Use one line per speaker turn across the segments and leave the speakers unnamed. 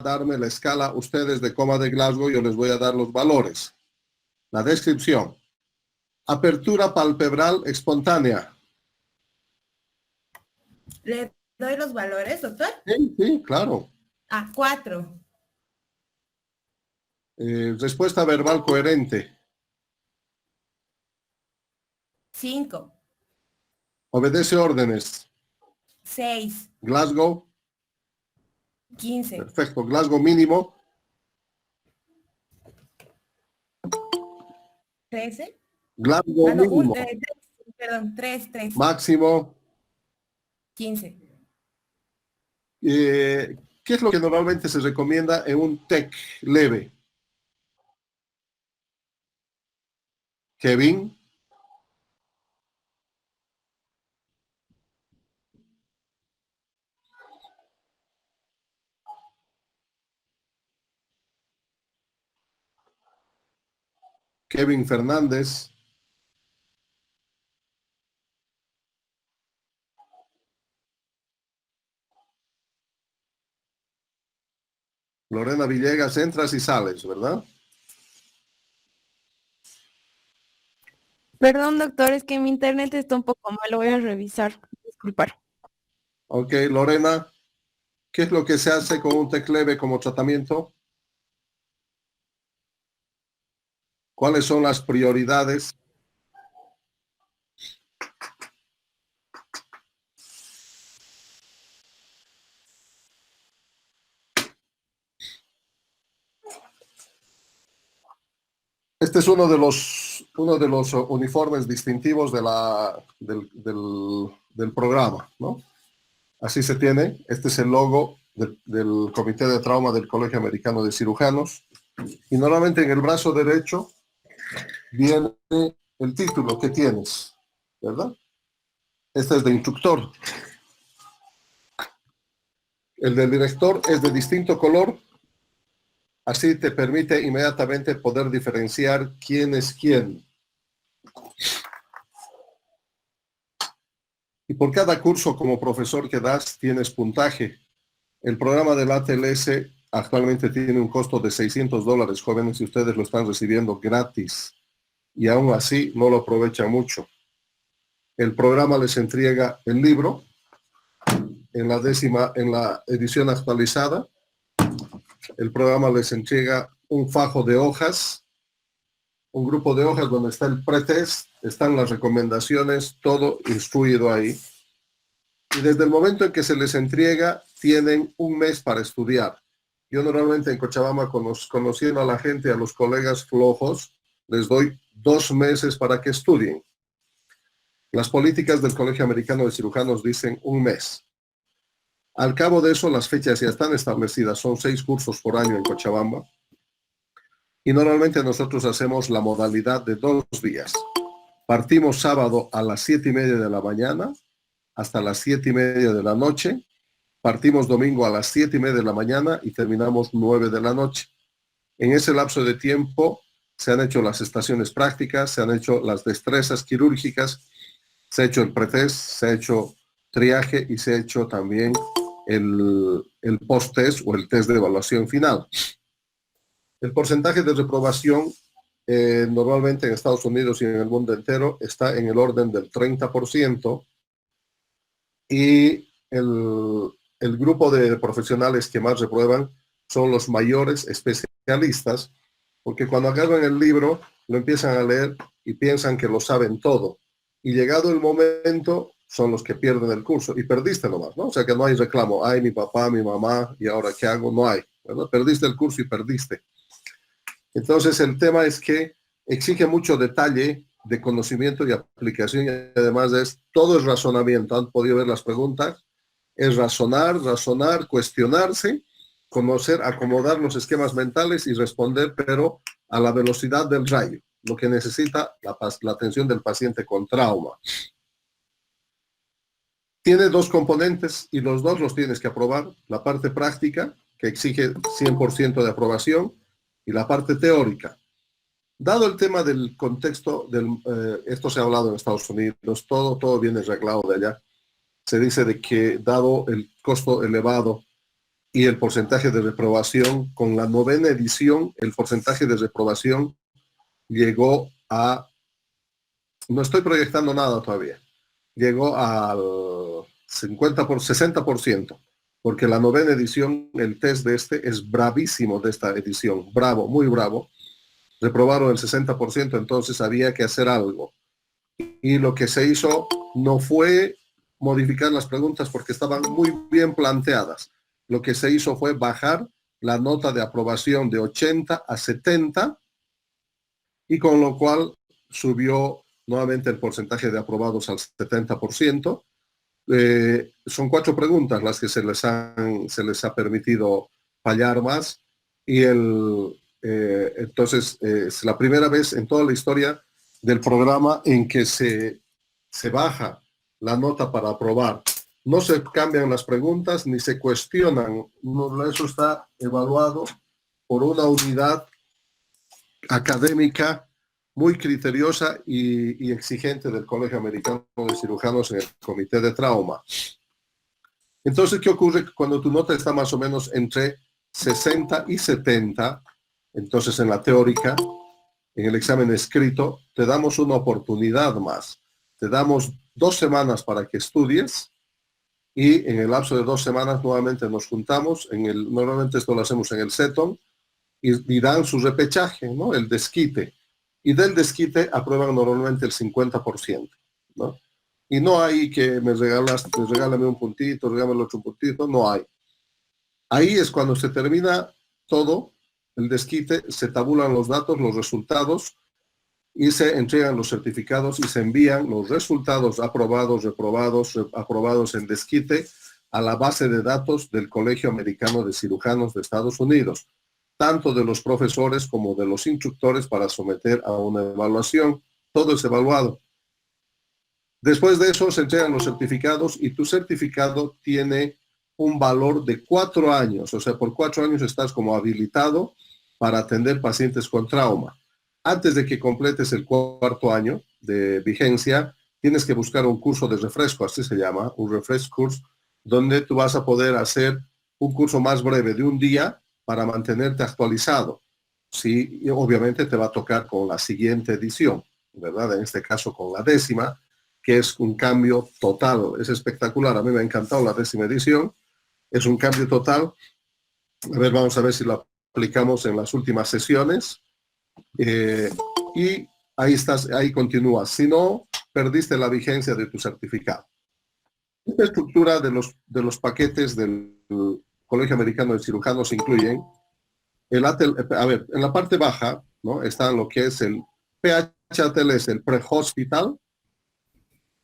darme la escala ustedes de coma de Glasgow, yo les voy a dar los valores. La descripción. Apertura palpebral espontánea.
¿Le doy los valores, doctor?
Sí, sí, claro.
4.
Respuesta verbal coherente.
5.
Obedece órdenes.
6.
Glasgow.
15.
Perfecto. Glasgow mínimo.
13.
Glasgow
No,
mínimo.
3.
Máximo.
15.
¿Qué es lo que normalmente se recomienda en un TEC leve? Kevin. Kevin Fernández. Lorena Villegas, entras y sales, ¿verdad?
Perdón, doctor, es que mi internet está un poco mal, lo voy a revisar. Disculpar.
Ok, Lorena, ¿qué es lo que se hace con un TEC leve como tratamiento? ¿Cuáles son las prioridades? Este es uno de los uniformes distintivos del programa, ¿no? Así se tiene. Este es el logo del Comité de Trauma del Colegio Americano de Cirujanos. Y normalmente en el brazo derecho viene el título que tienes, ¿verdad? Este es de instructor. El del director es de distinto color. Así te permite inmediatamente poder diferenciar quién es quién. Y por cada curso como profesor que das, tienes puntaje. El programa del ATLS actualmente tiene un costo de $600, jóvenes, y ustedes lo están recibiendo gratis. Y aún así no lo aprovechan mucho. El programa les entrega el libro en la edición actualizada. El programa les entrega un fajo de hojas, un grupo de hojas donde está el pretest, están las recomendaciones, todo instruido ahí. Y desde el momento en que se les entrega, tienen un mes para estudiar. Yo normalmente en Cochabamba, conociendo a la gente, a los colegas flojos, les doy 2 meses para que estudien. Las políticas del Colegio Americano de Cirujanos dicen un mes. Al cabo de eso, las fechas ya están establecidas. Son 6 cursos por año en Cochabamba. Y normalmente nosotros hacemos la modalidad de 2 días. Partimos sábado a las 7:30 de la mañana hasta las 7:30 de la noche. Partimos domingo a las 7:30 de la mañana y terminamos 9 de la noche. En ese lapso de tiempo se han hecho las estaciones prácticas, se han hecho las destrezas quirúrgicas, se ha hecho el pretest, se ha hecho triaje y se ha hecho también el post-test o el test de evaluación final. El porcentaje de reprobación normalmente en Estados Unidos y en el mundo entero está en el orden del 30%, y el grupo de profesionales que más reprueban son los mayores especialistas, porque cuando agarran el libro lo empiezan a leer y piensan que lo saben todo. Y llegado el momento, son los que pierden el curso. Y perdiste nomás, ¿no? O sea que no hay reclamo. Ay, mi papá, mi mamá, ¿y ahora qué hago? No hay, ¿verdad? Perdiste el curso y perdiste. Entonces el tema es que exige mucho detalle de conocimiento y aplicación, y además todo es razonamiento. Han podido ver las preguntas. Es razonar, cuestionarse, conocer, acomodar los esquemas mentales y responder, pero a la velocidad del rayo, lo que necesita la atención del paciente con trauma. Tiene 2 componentes y los 2 los tienes que aprobar. La parte práctica, que exige 100% de aprobación, y la parte teórica. Dado el tema del contexto, esto se ha hablado en Estados Unidos, todo viene arreglado de allá. Se dice de que dado el costo elevado y el porcentaje de reprobación, con la 9ª edición, el porcentaje de reprobación llegó a, no estoy proyectando nada todavía, llegó al 60%, porque la 9ª edición, el test de este es bravísimo de esta edición, bravo, muy bravo. Reprobaron el 60%, entonces había que hacer algo. Y lo que se hizo no fue modificar las preguntas porque estaban muy bien planteadas. Lo que se hizo fue bajar la nota de aprobación de 80 a 70, y con lo cual subió nuevamente el porcentaje de aprobados al 70%. Son 4 preguntas las que se les ha permitido fallar más, y entonces es la primera vez en toda la historia del programa en que se baja la nota para aprobar. No se cambian las preguntas ni se cuestionan. No, eso está evaluado por una unidad académica muy criteriosa y exigente del Colegio Americano de Cirujanos en el Comité de Trauma. Entonces, ¿qué ocurre cuando tu nota está más o menos entre 60 y 70? Entonces, en la teórica, en el examen escrito, te damos una oportunidad más. Te damos 2 semanas para que estudies, y en el lapso de 2 semanas nuevamente nos juntamos. Normalmente esto lo hacemos en el CETON, y dan su repechaje, ¿no? El desquite. Y del desquite aprueban normalmente el 50%, ¿no? Y no hay que regálame un puntito, regálame otro puntito, no hay. Ahí es cuando se termina todo, el desquite, se tabulan los datos, los resultados, y se entregan los certificados y se envían los resultados aprobados, reprobados, aprobados en desquite a la base de datos del Colegio Americano de Cirujanos de Estados Unidos, tanto de los profesores como de los instructores, para someter a una evaluación. Todo es evaluado. Después de eso se entregan los certificados, y tu certificado tiene un valor de 4 años. O sea, por 4 años estás como habilitado para atender pacientes con trauma. Antes de que completes el 4º año de vigencia, tienes que buscar un curso de refresco, así se llama, un refresh course, donde tú vas a poder hacer un curso más breve de un día para mantenerte actualizado. Sí, y obviamente te va a tocar con la siguiente edición, ¿verdad? En este caso con la 10ª, que es un cambio total. Es espectacular. A mí me ha encantado la 10ª edición. Es un cambio total. A ver, vamos a ver si lo aplicamos en las últimas sesiones. Y ahí estás, ahí continúas. Si no, perdiste la vigencia de tu certificado. Esta estructura de los paquetes del Colegio Americano de Cirujanos incluyen en la parte baja, ¿no? Está lo que es el PHATLS, el pre-hospital.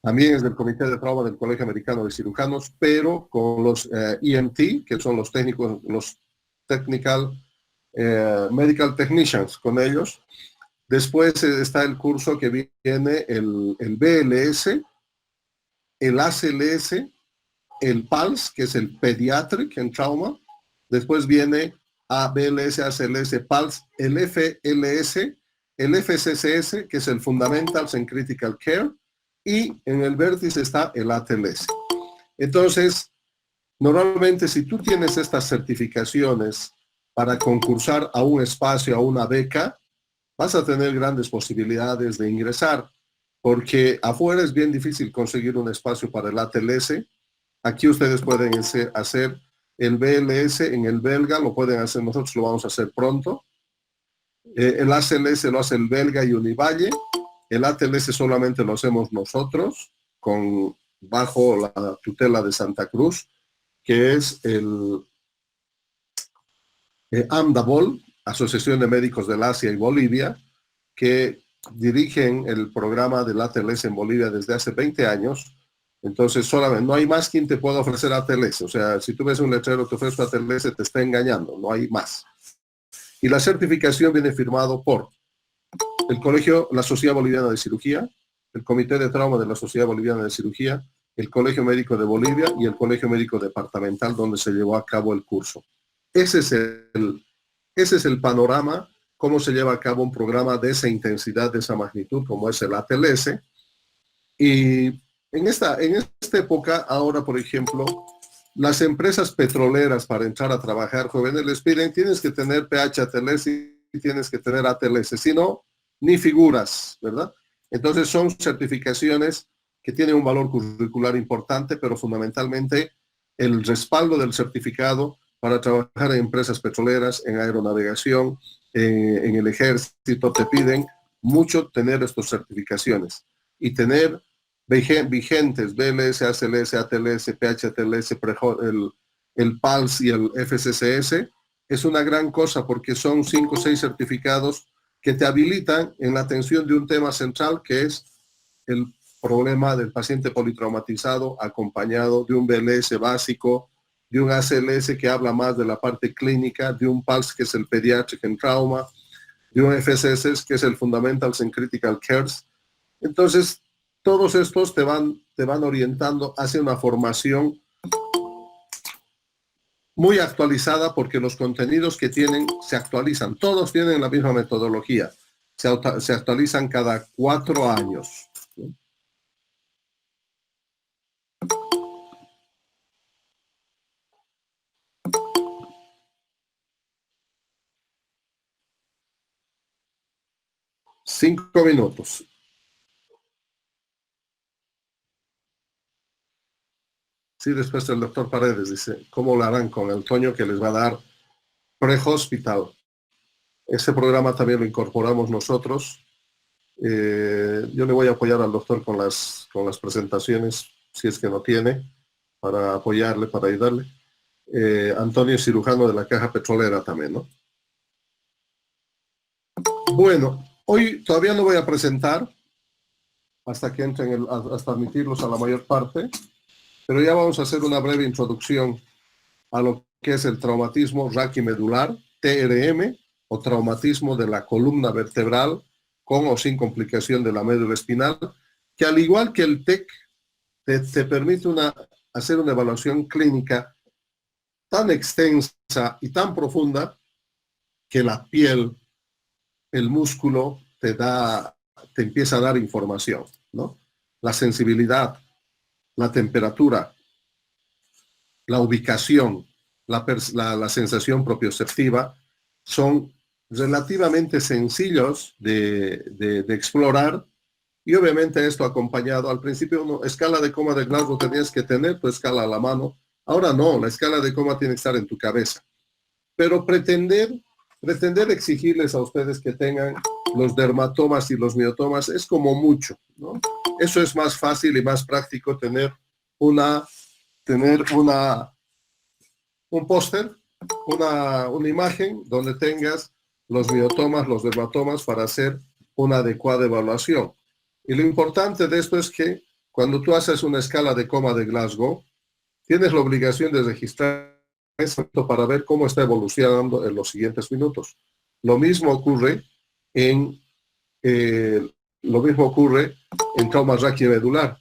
También es del Comité de Trauma del Colegio Americano de Cirujanos, pero con los EMT, que son los técnicos, los Medical Technicians, con ellos. Después está el curso que viene el BLS, el ACLS, el PALS, que es el Pediatric en Trauma. Después viene ABLS, ACLS, PALS, el FLS, el FCCS, que es el Fundamentals en Critical Care, y en el vértice está el ATLS. Entonces, normalmente si tú tienes estas certificaciones para concursar a un espacio, a una beca, vas a tener grandes posibilidades de ingresar, porque afuera es bien difícil conseguir un espacio para el ATLS. Aquí ustedes pueden hacer el BLS en el belga, lo pueden hacer, nosotros lo vamos a hacer pronto. El ACLS lo hace el belga y Univalle. El ATLS solamente lo hacemos nosotros, bajo la tutela de Santa Cruz, que es el AMDABOL, Asociación de Médicos del Asia y Bolivia, que dirigen el programa del ATLS en Bolivia desde hace 20 años. Entonces, solamente, no hay más quien te pueda ofrecer ATLS. O sea, si tú ves un letrero que ofrece ATLS, te está engañando, no hay más. Y la certificación viene firmado por el Colegio, la Sociedad Boliviana de Cirugía, el Comité de Trauma de la Sociedad Boliviana de Cirugía, el Colegio Médico de Bolivia y el Colegio Médico Departamental, donde se llevó a cabo el curso. Ese es el panorama, cómo se lleva a cabo un programa de esa intensidad, de esa magnitud, como es el ATLS. Y en esta época, ahora, por ejemplo, Las empresas petroleras para entrar a trabajar, jóvenes, les piden, tienes que tener PH-ATLS y tienes que tener ATLS, si no, ni figuras, ¿verdad? Entonces son certificaciones que tienen un valor curricular importante, pero fundamentalmente el respaldo del certificado para trabajar en empresas petroleras, en aeronavegación, en el ejército, te piden mucho tener estas certificaciones y tener vigentes BLS, ACLS, ATLS, PH-ATLS, el PALS y el FCCS, es una gran cosa porque son 5 o 6 certificados que te habilitan en la atención de un tema central que es el problema del paciente politraumatizado acompañado de un BLS básico, de un ACLS que habla más de la parte clínica, de un PALS que es el Pediatric and Trauma, de un FCS que es el Fundamentals and Critical Cares. Entonces, todos estos te van orientando hacia una formación muy actualizada porque los contenidos que tienen se actualizan. Todos tienen la misma metodología. Se actualizan cada 4 años. 5 minutos. Sí, después el doctor Paredes dice, ¿cómo lo harán con el Toño que les va a dar pre-hospital? Ese programa también lo incorporamos nosotros. Yo le voy a apoyar al doctor con las presentaciones, si es que no tiene, para apoyarle, para ayudarle. Antonio es cirujano de la Caja Petrolera también, ¿no? Bueno, hoy todavía no voy a presentar hasta que entren, hasta admitirlos a la mayor parte, pero ya vamos a hacer una breve introducción a lo que es el traumatismo raquimedular, TRM, o traumatismo de la columna vertebral, con o sin complicación de la médula espinal, que al igual que el TEC, te permite hacer una evaluación clínica tan extensa y tan profunda que la piel, el músculo, te empieza a dar información, ¿no? La sensibilidad, la temperatura, la ubicación, la sensación propioceptiva son relativamente sencillos de explorar y obviamente esto acompañado, al principio escala de coma de Glasgow tenías que tener tu escala a la mano, ahora no, la escala de coma tiene que estar en tu cabeza, pero pretender exigirles a ustedes que tengan los dermatomas y los miotomas es como mucho, ¿no? Eso es más fácil y más práctico tener un póster, una imagen donde tengas los miotomas, los dermatomas para hacer una adecuada evaluación. Y lo importante de esto es que cuando tú haces una escala de coma de Glasgow, tienes la obligación de registrar esto para ver cómo está evolucionando en los siguientes minutos. Lo mismo ocurre en trauma raquimedular.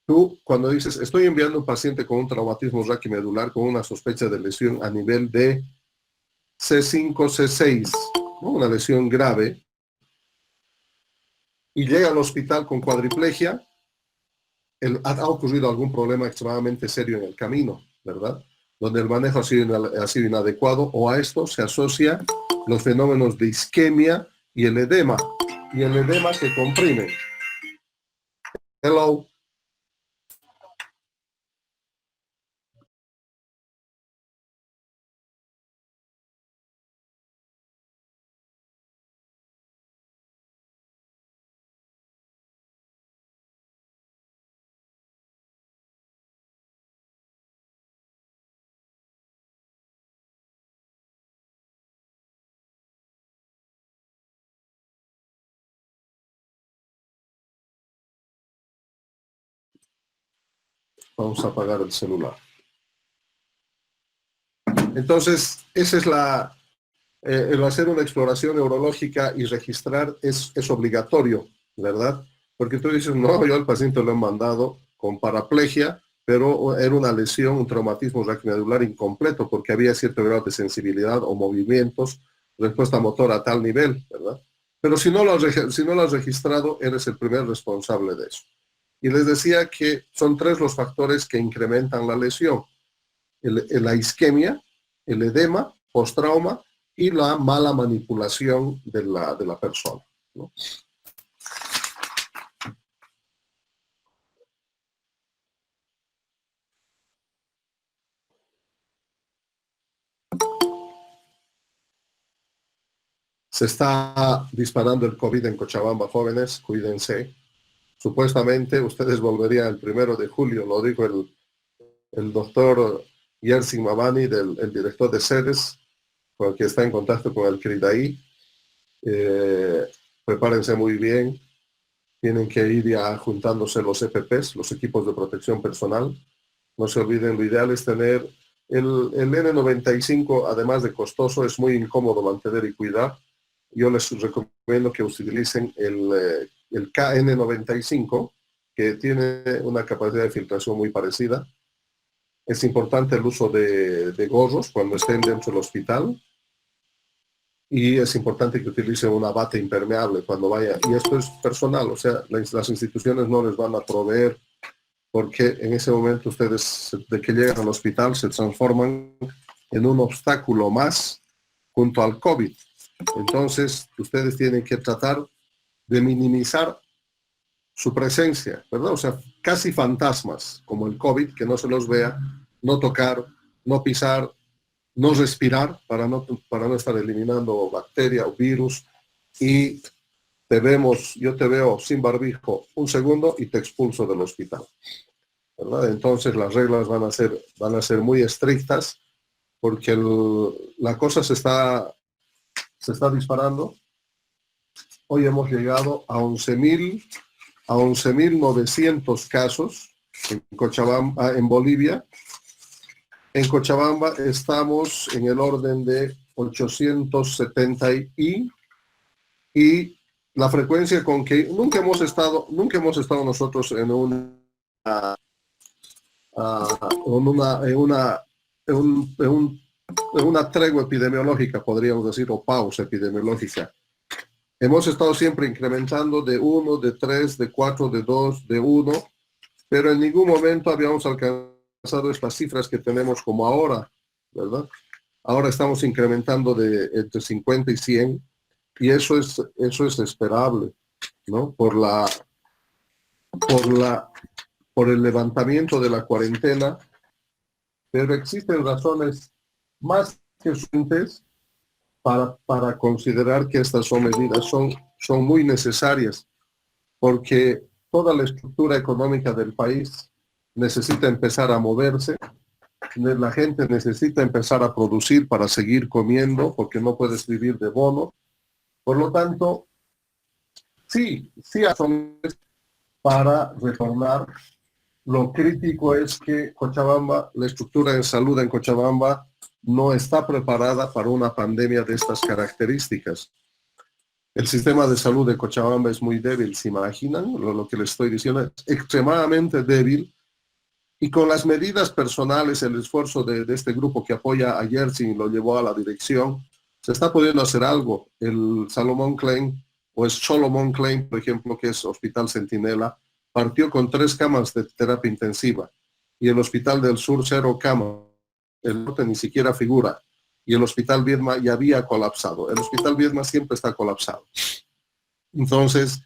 Tú, cuando dices, estoy enviando a un paciente con un traumatismo raquimedular con una sospecha de lesión a nivel de C5, C6, ¿no? Una lesión grave, y llega al hospital con cuadriplegia, ha ocurrido algún problema extremadamente serio en el camino, ¿verdad? Donde el manejo ha sido inadecuado, o a esto se asocia los fenómenos de isquemia y el edema que comprime. Hello. Vamos a apagar el celular. Entonces, esa es el hacer una exploración neurológica y registrar es obligatorio, ¿verdad? Porque tú dices, no, yo al paciente lo he mandado con paraplegia, pero era una lesión, un traumatismo raquimedular incompleto, porque había cierto grado de sensibilidad o movimientos, respuesta motora a tal nivel, ¿verdad? Pero si no lo has registrado, eres el primer responsable de eso. Y les decía que son 3 los factores que incrementan la lesión. La isquemia, el edema, postrauma y la mala manipulación de la persona, ¿no? Se está disparando el COVID en Cochabamba, jóvenes, cuídense. Supuestamente ustedes volverían el 1 de julio, lo dijo el doctor Yersin Mabani, el director de sedes, con el que está en contacto con el CRIDAI. Prepárense muy bien, tienen que ir ya juntándose los EPPs, los equipos de protección personal. No se olviden, lo ideal es tener el N95, además de costoso, es muy incómodo mantener y cuidar. Yo les recomiendo que utilicen el KN95, que tiene una capacidad de filtración muy parecida. Es importante el uso de gorros cuando estén dentro del hospital. Y es importante que utilicen una bata impermeable cuando vaya. Y esto es personal, o sea, las instituciones no les van a proveer, porque en ese momento ustedes, de que llegan al hospital, se transforman en un obstáculo más junto al COVID. Entonces, ustedes tienen que tratar de minimizar su presencia, ¿verdad? O sea, casi fantasmas, como el COVID, que no se los vea, no tocar, no pisar, no respirar para no estar eliminando bacteria o virus. Y yo te veo sin barbijo un segundo y te expulso del hospital, ¿verdad? Entonces las reglas van a ser muy estrictas, porque la cosa se está disparando. Hoy hemos llegado a 11.900 casos en Cochabamba, en Bolivia. En Cochabamba estamos en el orden de 870 y la frecuencia con que nunca hemos estado nosotros en una tregua epidemiológica, podríamos decir, o pausa epidemiológica. Hemos estado siempre incrementando de 1, de 3, de 4, de 2, de 1, pero en ningún momento habíamos alcanzado estas cifras que tenemos como ahora, ¿verdad? Ahora estamos incrementando de entre 50 y 100, y eso es esperable, ¿no? Por el levantamiento de la cuarentena, pero existen razones más que suficientes para considerar que estas medidas son muy necesarias, porque toda la estructura económica del país necesita empezar a moverse, la gente necesita empezar a producir para seguir comiendo, porque no puedes vivir de bono. Por lo tanto, sí hay razones para retornar. Lo crítico es que Cochabamba, la estructura de salud en Cochabamba no está preparada para una pandemia de estas características. El sistema de salud de Cochabamba es muy débil, ¿se imaginan? Lo que les estoy diciendo es extremadamente débil, y con las medidas personales, el esfuerzo de este grupo que apoya a Yersin y lo llevó a la dirección, se está pudiendo hacer algo. El Salomón Klein, o es Solomon Klein, por ejemplo, que es Hospital Centinela, partió con 3 camas de terapia intensiva, y el Hospital del Sur 0 camas, el norte ni siquiera figura, y el Hospital Viedma ya había colapsado. El Hospital Viedma siempre está colapsado. Entonces,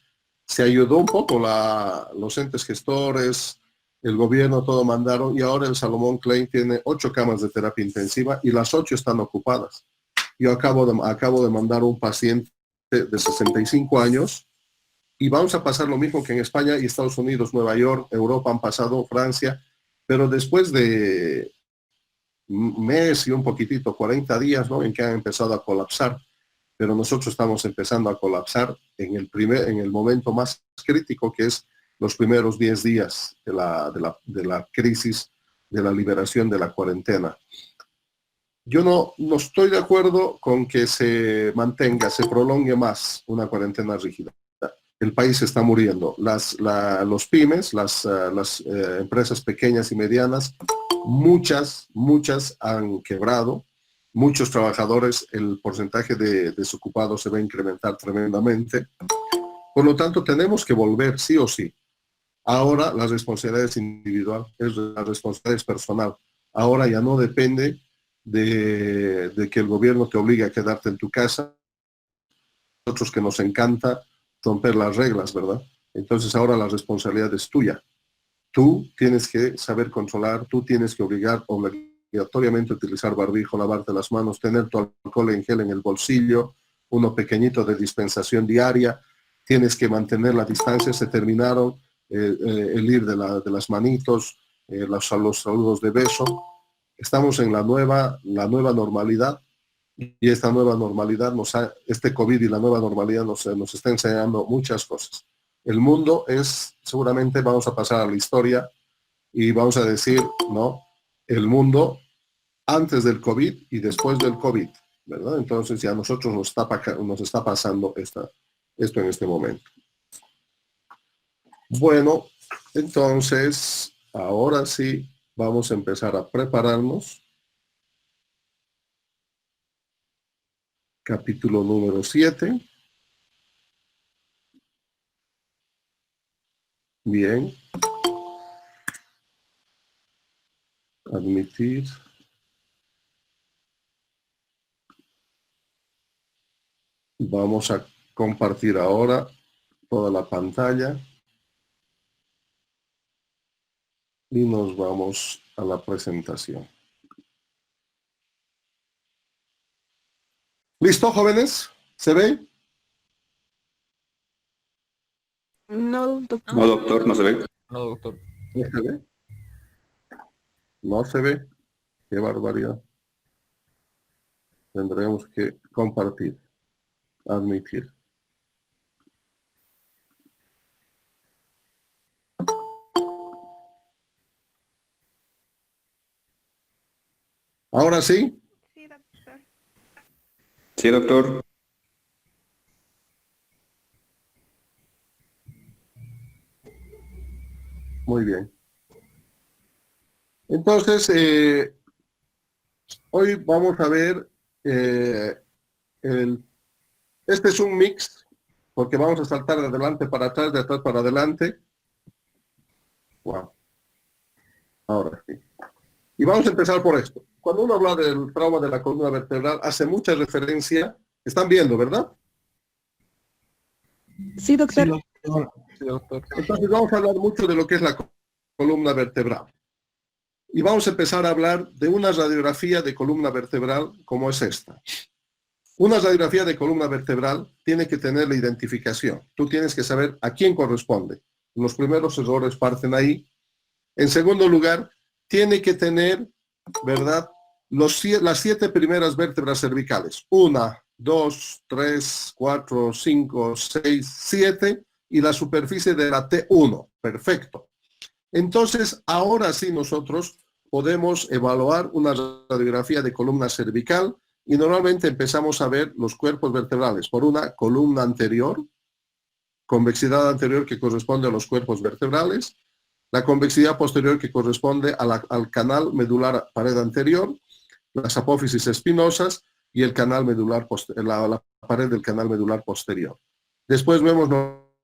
se ayudó un poco los entes gestores, el gobierno, todo mandaron, y ahora el Salomón Klein tiene 8 camas de terapia intensiva y las 8 están ocupadas. Yo acabo de mandar un paciente de 65 años, y vamos a pasar lo mismo que en España y Estados Unidos, Nueva York, Europa han pasado, Francia, pero después de un mes y un poquitito, 40 días, ¿no?, en que han empezado a colapsar. Pero nosotros estamos empezando a colapsar en el momento más crítico, que es los primeros 10 días de la crisis, de la liberación de la cuarentena. Yo no estoy de acuerdo con que se prolongue más una cuarentena rígida. El país está muriendo. Los pymes, las empresas pequeñas y medianas, muchas han quebrado. Muchos trabajadores, el porcentaje de desocupados se va a incrementar tremendamente. Por lo tanto, tenemos que volver sí o sí Ahora la responsabilidad es individual, la responsabilidad es personal. Ahora ya no depende de que el gobierno te obligue a quedarte en tu casa. Nosotros que nos encanta romper las reglas, ¿verdad? Entonces ahora la responsabilidad es tuya. Tú tienes que saber controlar, tú tienes que obligatoriamente utilizar barbijo, lavarte las manos, tener tu alcohol en gel en el bolsillo, uno pequeñito de dispensación diaria, tienes que mantener la distancia, se terminaron el ir de las manitos, los saludos de beso. Estamos en la nueva normalidad y esta nueva normalidad, este COVID y la nueva normalidad nos está enseñando muchas cosas. El mundo seguramente vamos a pasar a la historia y vamos a decir, ¿no? El mundo antes del COVID y después del COVID, ¿verdad? Entonces ya a nosotros nos está pasando esto en este momento. Bueno, entonces, ahora sí, vamos a empezar a prepararnos. Capítulo número 7. Bien. Admitir. Vamos a compartir ahora toda la pantalla. Y nos vamos a la presentación. ¿Listo, jóvenes? ¿Se ve?
No, doctor.
No, doctor, no se ve.
No, doctor.
¿No se ve? No se ve. Qué barbaridad. Tendremos que compartir. Admitir. ¿Ahora sí?
Sí, doctor.
Sí, doctor.
Muy bien. Entonces, hoy vamos a ver, este es un mix, porque vamos a saltar de adelante para atrás, de atrás para adelante. Wow. Ahora sí. Y vamos a empezar por esto. Cuando uno habla del trauma de la columna vertebral, hace mucha referencia, están viendo, ¿verdad?
Sí, doctor.
Sí, doctor.
Entonces vamos a hablar mucho de lo que es la columna vertebral. Y vamos a empezar a hablar de una radiografía de columna vertebral como es esta. Una radiografía de columna vertebral tiene que tener la identificación. Tú tienes que saber a quién corresponde. Los primeros errores parten ahí. En segundo lugar, tiene que tener, ¿verdad?, las 7 primeras vértebras cervicales. 1, 2, 3, 4, 5, 6, 7 y la superficie de la T1. Perfecto. Entonces, ahora sí nosotros podemos evaluar una radiografía de columna cervical y normalmente empezamos a ver los cuerpos vertebrales por una columna anterior, convexidad anterior que corresponde a los cuerpos vertebrales, la convexidad posterior que corresponde al canal medular pared anterior, las apófisis espinosas y el canal medular la pared del canal medular posterior. Después vemos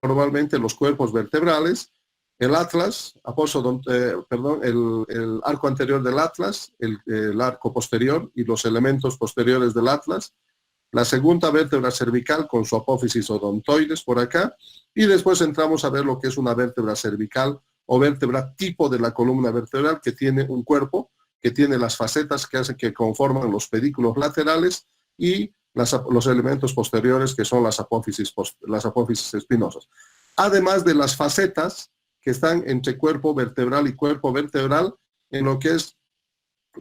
normalmente los cuerpos vertebrales, el atlas, el arco anterior del atlas, el arco posterior y los elementos posteriores del atlas, la segunda vértebra cervical con su apófisis odontoides por acá, y después entramos a ver lo que es una vértebra cervical o vértebra tipo de la columna vertebral que tiene un cuerpo, que tiene las facetas que conforman los pedículos laterales y los elementos posteriores que son las apófisis espinosas. Además de las facetas que están entre cuerpo vertebral y cuerpo vertebral en lo que es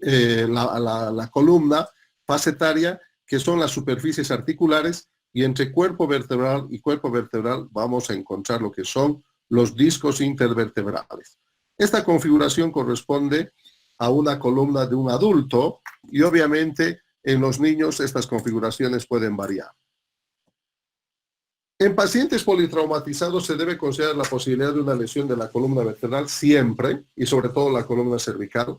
la columna facetaria, que son las superficies articulares, y entre cuerpo vertebral y cuerpo vertebral vamos a encontrar lo que son los discos intervertebrales. Esta configuración corresponde a una columna de un adulto y obviamente en los niños estas configuraciones pueden variar. En pacientes politraumatizados se debe considerar la posibilidad de una lesión de la columna vertebral siempre, y sobre todo la columna cervical.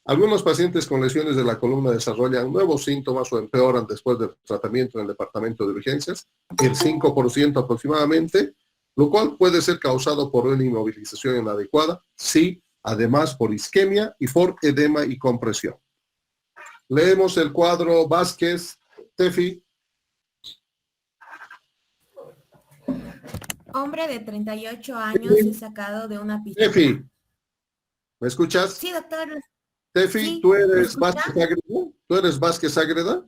Algunos pacientes con lesiones de la columna desarrollan nuevos síntomas o empeoran después del tratamiento en el departamento de urgencias. El 5% aproximadamente lo cual puede ser causado por una inmovilización inadecuada, sí, además por isquemia y por edema y compresión. Leemos el cuadro Vázquez, Tefi.
Hombre de 38 años es sacado de una piscina.
Tefi, ¿me escuchas?
Sí, doctor.
Tefi,
Sí,
¿tú
¿me
eres
escucha?
Vázquez Ágreda? ¿Tú eres Vázquez Ágreda?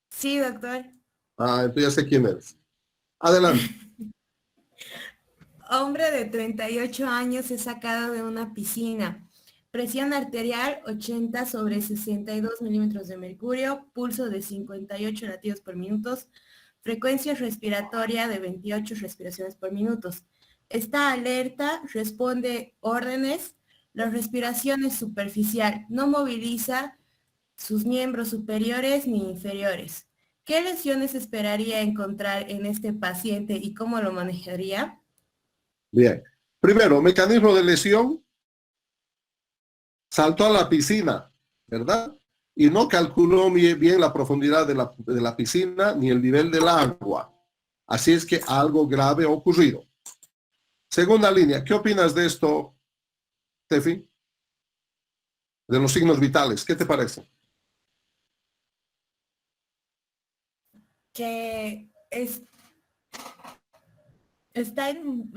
Sí, doctor.
Ah, entonces ya sé quién eres. Adelante.
Hombre de 38 años es sacado de una piscina. Presión arterial 80/62 milímetros de mercurio, pulso de 58 latidos por minuto, frecuencia respiratoria de 28 respiraciones por minuto. Está alerta, responde órdenes, la respiración es superficial, no moviliza sus miembros superiores ni inferiores. ¿Qué lesiones esperaría encontrar en este paciente y cómo lo manejaría?
Bien. Primero, mecanismo de lesión, saltó a la piscina, ¿verdad? Y no calculó bien la profundidad de la piscina ni el nivel del agua. Así es que algo grave ha ocurrido. Segunda línea, ¿qué opinas de esto, Tefi? De los signos vitales, ¿qué te parece?
Que está en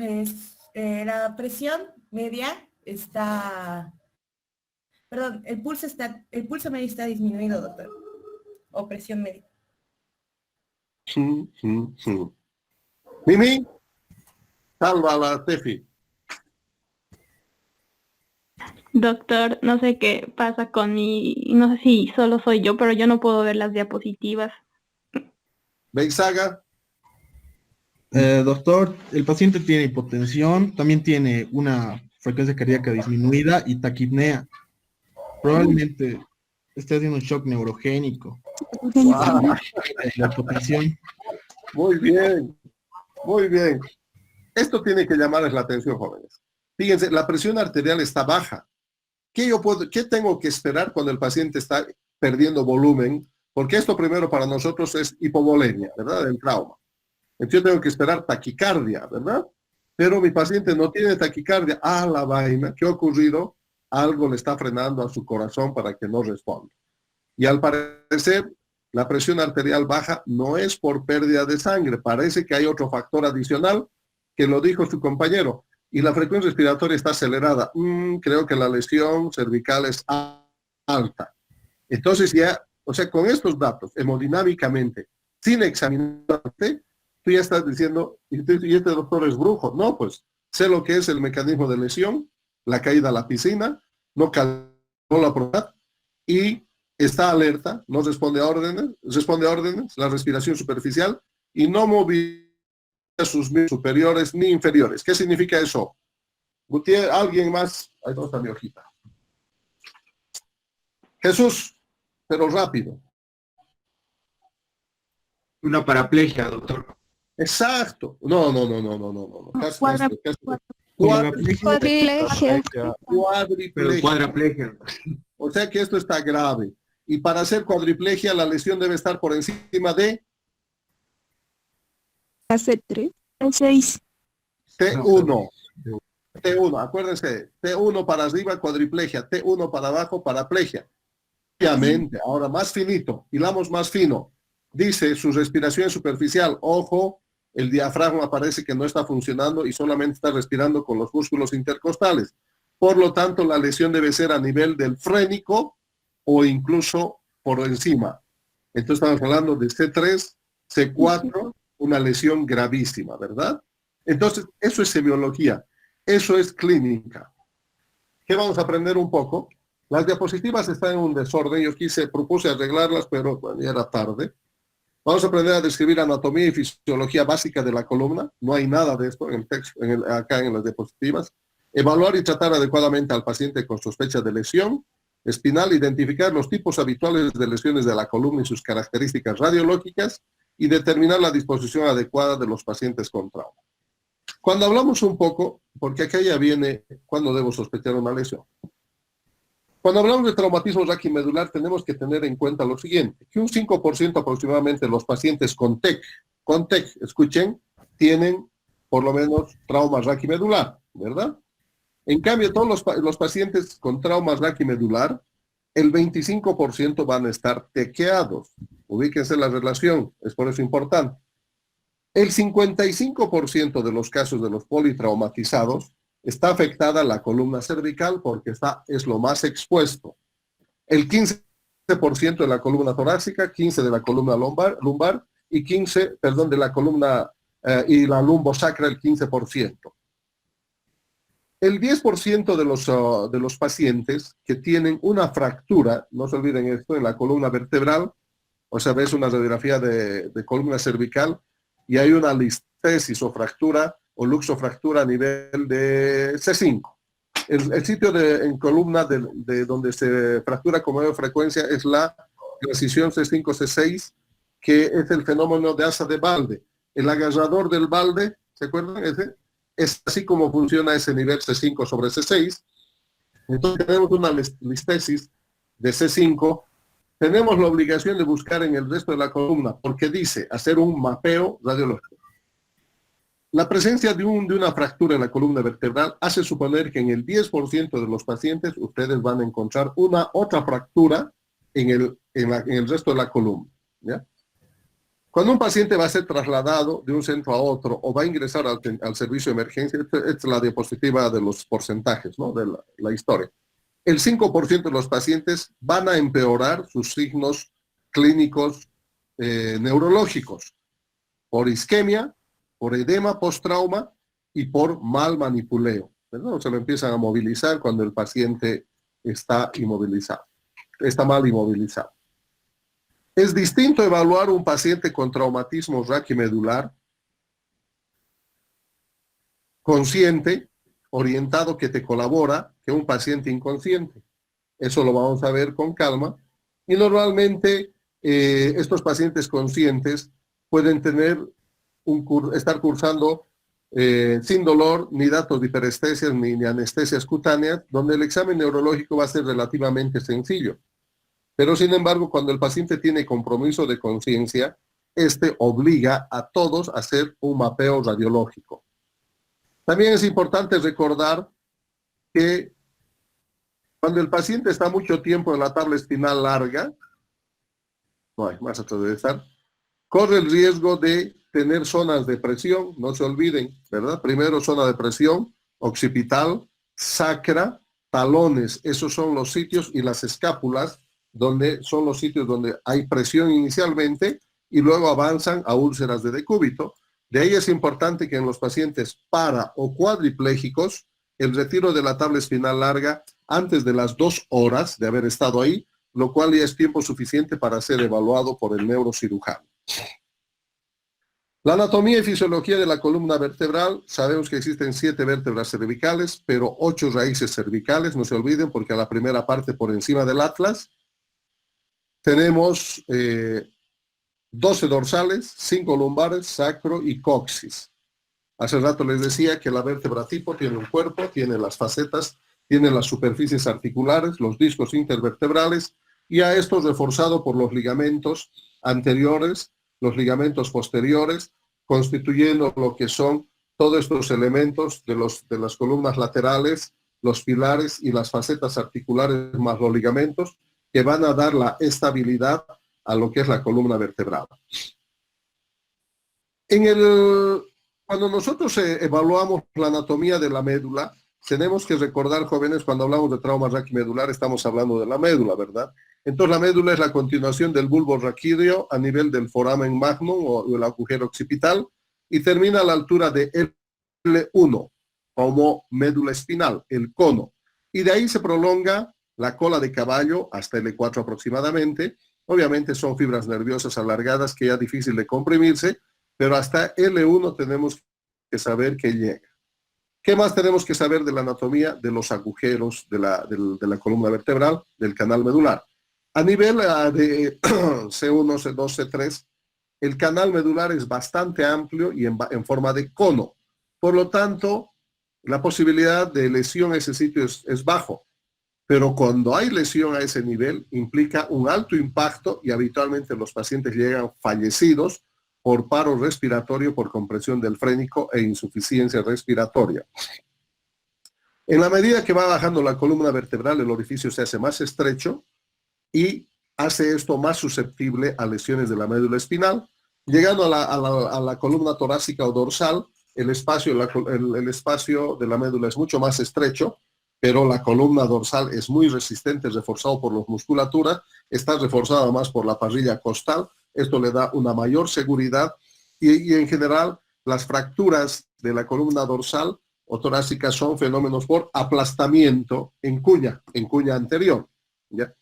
la presión media está, perdón, el pulso medio está disminuido, doctor, o presión media.
Mimi, salva a la Tefi.
Doctor, no sé qué pasa con no sé si solo soy yo, pero yo no puedo ver las diapositivas.
Beizaga.
Doctor, el paciente tiene hipotensión, también tiene una frecuencia cardíaca disminuida y taquipnea. Probablemente esté haciendo un shock neurogénico.
Wow.
La hipotensión.
Muy bien, muy bien. Esto tiene que llamarles la atención, jóvenes. Fíjense, la presión arterial está baja. ¿Qué tengo que esperar cuando el paciente está perdiendo volumen? Porque esto primero para nosotros es hipovolemia, ¿verdad? El trauma. Entonces yo tengo que esperar taquicardia, ¿verdad? Pero mi paciente no tiene taquicardia. Ah, la vaina, ¿qué ha ocurrido? Algo le está frenando a su corazón para que no responda. Y al parecer, la presión arterial baja no es por pérdida de sangre. Parece que hay otro factor adicional que lo dijo su compañero. Y la frecuencia respiratoria está acelerada. Creo que la lesión cervical es alta. Entonces ya, o sea, con estos datos, hemodinámicamente, sin examinarte, tú ya estás diciendo, y este doctor es brujo. No, pues, sé lo que es el mecanismo de lesión, la caída a la piscina, no calculó la probabilidad y está alerta, no responde a órdenes, la respiración superficial y no moviliza sus miembros superiores ni inferiores. ¿Qué significa eso? Gutiérrez, alguien más. Ahí está mi hojita. Jesús, pero rápido.
Una paraplegia, doctor.
Exacto. No.
Cuadriplegia.
Pero cuadraplegia.
O sea que esto está grave. Y para hacer cuadriplegia, la lesión debe estar por encima de
T3, T6.
T1. T1, acuérdense, T1 para arriba, cuadriplegia, T1 para abajo, paraplegia. Obviamente, ahora más finito, hilamos más fino. Dice su respiración superficial, ojo, el diafragma parece que no está funcionando y solamente está respirando con los músculos intercostales. Por lo tanto, la lesión debe ser a nivel del frénico o incluso por encima. Entonces estamos hablando de C3, C4, una lesión gravísima, ¿verdad? Entonces, eso es semiología, eso es clínica. ¿Qué vamos a aprender un poco? Las diapositivas están en un desorden, yo propuse arreglarlas, pero bueno, ya era tarde. Vamos a aprender a describir anatomía y fisiología básica de la columna, no hay nada de esto en el texto, acá en las diapositivas. Evaluar y tratar adecuadamente al paciente con sospecha de lesión espinal, identificar los tipos habituales de lesiones de la columna y sus características radiológicas y determinar la disposición adecuada de los pacientes con trauma. Cuando hablamos un poco, porque acá ya viene cuando debo sospechar una lesión. Cuando hablamos de traumatismo raquimedular tenemos que tener en cuenta lo siguiente, que un 5% aproximadamente de los pacientes con TEC, escuchen, tienen por lo menos trauma raquimedular, ¿verdad? En cambio, todos los pacientes con trauma raquimedular, el 25% van a estar tequeados. Ubíquense la relación, es por eso importante. El 55% de los casos de los politraumatizados está afectada la columna cervical porque es lo más expuesto. El 15% de la columna torácica, 15% de la columna lumbar y 15% de la columna y la lumbosacra el 15%. El 10% de los pacientes que tienen una fractura, no se olviden esto, en la columna vertebral, o sea, ves una radiografía de columna cervical y hay una listesis o fractura o luxofractura a nivel de C5. El sitio en columna de donde se fractura con mayor frecuencia es la transición C5-C6, que es el fenómeno de asa de balde. El agarrador del balde, ¿se acuerdan? Es así como funciona ese nivel C5 sobre C6. Entonces tenemos una listesis de C5. Tenemos la obligación de buscar en el resto de la columna, porque dice hacer un mapeo radiológico. La presencia de una fractura en la columna vertebral hace suponer que en el 10% de los pacientes ustedes van a encontrar otra fractura en el resto de la columna, ¿ya? Cuando un paciente va a ser trasladado de un centro a otro o va a ingresar al servicio de emergencia, esta es la diapositiva de los porcentajes, ¿no? De la historia. El 5% de los pacientes van a empeorar sus signos clínicos neurológicos por isquemia, por edema post-trauma y por mal manipuleo, ¿verdad? Se lo empiezan a movilizar cuando el paciente está inmovilizado, está mal inmovilizado. Es distinto evaluar un paciente con traumatismo raquimedular consciente, orientado, que te colabora, que un paciente inconsciente. Eso lo vamos a ver con calma. Y normalmente estos pacientes conscientes pueden estar cursando sin dolor, ni datos de hiperestesias, ni anestesias cutáneas, donde el examen neurológico va a ser relativamente sencillo. Pero sin embargo, cuando el paciente tiene compromiso de conciencia, este obliga a todos a hacer un mapeo radiológico. También es importante recordar que cuando el paciente está mucho tiempo en la tabla espinal larga, no hay más atrás de estar, corre el riesgo de tener zonas de presión, no se olviden, ¿verdad? Primero zona de presión, occipital, sacra, talones, esos son los sitios, y las escápulas, donde son los sitios donde hay presión inicialmente y luego avanzan a úlceras de decúbito. De ahí es importante que en los pacientes para o cuadriplégicos, el retiro de la tabla espinal larga antes de las 2 horas de haber estado ahí, lo cual ya es tiempo suficiente para ser evaluado por el neurocirujano. La anatomía y fisiología de la columna vertebral, sabemos que existen 7 vértebras cervicales, pero 8 raíces cervicales, no se olviden, porque a la primera parte por encima del atlas tenemos 12 dorsales, 5 lumbares, sacro y coxis. Hace rato les decía que la vértebra tipo tiene un cuerpo, tiene las facetas, tiene las superficies articulares, los discos intervertebrales, y a esto reforzado por los ligamentos anteriores, los ligamentos posteriores, constituyendo lo que son todos estos elementos de las columnas laterales, los pilares y las facetas articulares más los ligamentos, que van a dar la estabilidad a lo que es la columna vertebral. Cuando nosotros evaluamos la anatomía de la médula, tenemos que recordar, jóvenes, cuando hablamos de trauma raquimedular, estamos hablando de la médula, ¿verdad? Entonces la médula es la continuación del bulbo raquídeo a nivel del foramen magnum o el agujero occipital y termina a la altura de L1 como médula espinal, el cono. Y de ahí se prolonga la cola de caballo hasta L4 aproximadamente. Obviamente son fibras nerviosas alargadas que ya es difícil de comprimirse, pero hasta L1 tenemos que saber que llega. ¿Qué más tenemos que saber de la anatomía de los agujeros de la columna vertebral, del canal medular? A nivel de C1, C2, C3, el canal medular es bastante amplio y en forma de cono. Por lo tanto, la posibilidad de lesión a ese sitio es bajo. Pero cuando hay lesión a ese nivel, implica un alto impacto y habitualmente los pacientes llegan fallecidos por paro respiratorio, por compresión del frénico e insuficiencia respiratoria. En la medida que va bajando la columna vertebral, el orificio se hace más estrecho y hace esto más susceptible a lesiones de la médula espinal. Llegando a la columna torácica o dorsal, el espacio de la médula es mucho más estrecho, pero la columna dorsal es muy resistente, reforzado por la musculatura, está reforzada más por la parrilla costal. Esto le da una mayor seguridad y en general las fracturas de la columna dorsal o torácica son fenómenos por aplastamiento en cuña anterior, ¿ya?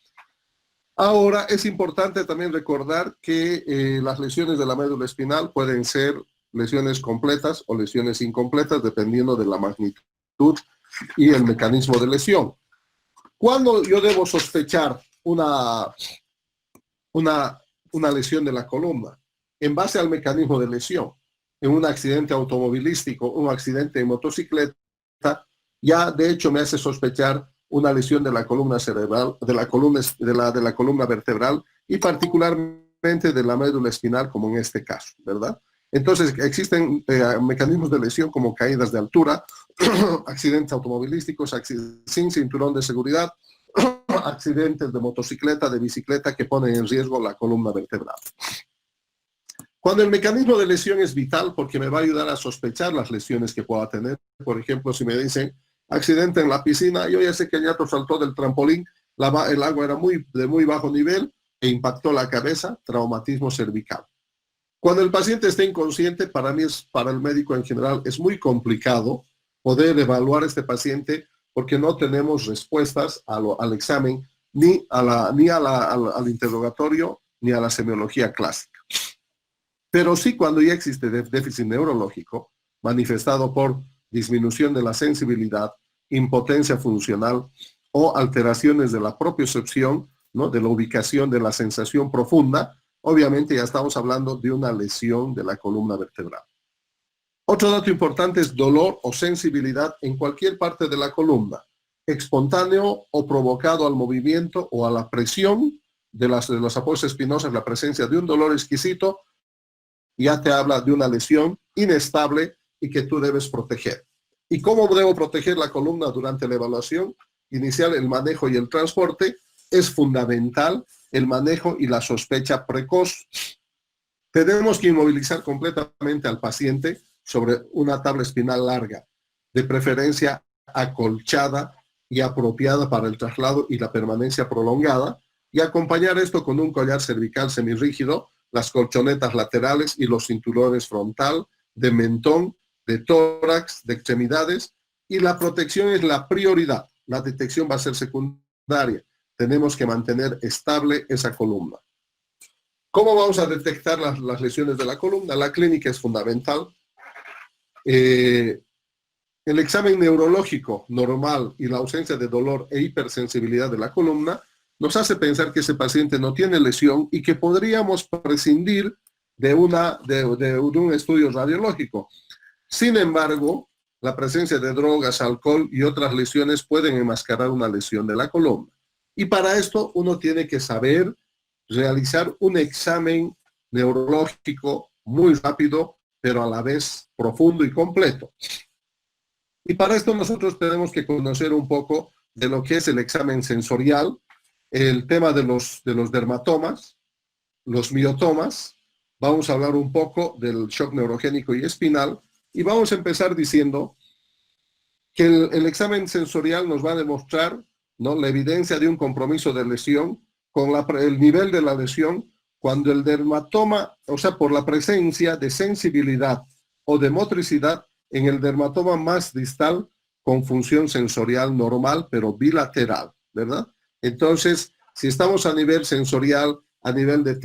Ahora, es importante también recordar que las lesiones de la médula espinal pueden ser lesiones completas o lesiones incompletas, dependiendo de la magnitud y el mecanismo de lesión. ¿Cuándo yo debo sospechar una lesión de la columna? En base al mecanismo de lesión. En un accidente automovilístico, un accidente de motocicleta, ya de hecho me hace sospechar una lesión de la columna cerebral, de la columna vertebral y particularmente de la médula espinal, como en este caso, ¿verdad? Entonces existen mecanismos de lesión como caídas de altura, accidentes automovilísticos, sin cinturón de seguridad, accidentes de motocicleta, de bicicleta que ponen en riesgo la columna vertebral. Cuando el mecanismo de lesión es vital porque me va a ayudar a sospechar las lesiones que pueda tener, por ejemplo, si me dicen accidente en la piscina, yo ya sé que el ñato saltó del trampolín, el agua era de muy bajo nivel e impactó la cabeza, traumatismo cervical. Cuando el paciente está inconsciente, para el médico en general, es muy complicado poder evaluar a este paciente porque no tenemos respuestas al examen, ni al interrogatorio, ni a la semiología clásica. Pero sí cuando ya existe déficit neurológico, manifestado por disminución de la sensibilidad, impotencia funcional o alteraciones de la propiocepción, ¿no? De la ubicación de la sensación profunda, obviamente ya estamos hablando de una lesión de la columna vertebral. Otro dato importante es dolor o sensibilidad en cualquier parte de la columna, espontáneo o provocado al movimiento o a la presión de los apoyos espinosos, la presencia de un dolor exquisito, ya te habla de una lesión inestable y que tú debes proteger. ¿Y cómo debo proteger la columna durante la evaluación inicial? El manejo y el transporte es fundamental, el manejo y la sospecha precoz. Tenemos que inmovilizar completamente al paciente sobre una tabla espinal larga, de preferencia acolchada y apropiada para el traslado y la permanencia prolongada, y acompañar esto con un collar cervical semirrígido, las colchonetas laterales y los cinturones frontal, de mentón, de tórax, de extremidades, y la protección es la prioridad. La detección va a ser secundaria. Tenemos que mantener estable esa columna. ¿Cómo vamos a detectar las lesiones de la columna? La clínica es fundamental. El examen neurológico normal y la ausencia de dolor e hipersensibilidad de la columna nos hace pensar que ese paciente no tiene lesión y que podríamos prescindir de un estudio radiológico. Sin embargo, la presencia de drogas, alcohol y otras lesiones pueden enmascarar una lesión de la columna. Y para esto uno tiene que saber realizar un examen neurológico muy rápido, pero a la vez profundo y completo. Y para esto nosotros tenemos que conocer un poco de lo que es el examen sensorial, el tema de los dermatomas, los miotomas. Vamos a hablar un poco del shock neurogénico y espinal, y vamos a empezar diciendo que el examen sensorial nos va a demostrar, ¿no?, la evidencia de un compromiso de lesión con el nivel de la lesión cuando el dermatoma, o sea, por la presencia de sensibilidad o de motricidad en el dermatoma más distal con función sensorial normal, pero bilateral, ¿verdad? Entonces, si estamos a nivel sensorial, a nivel de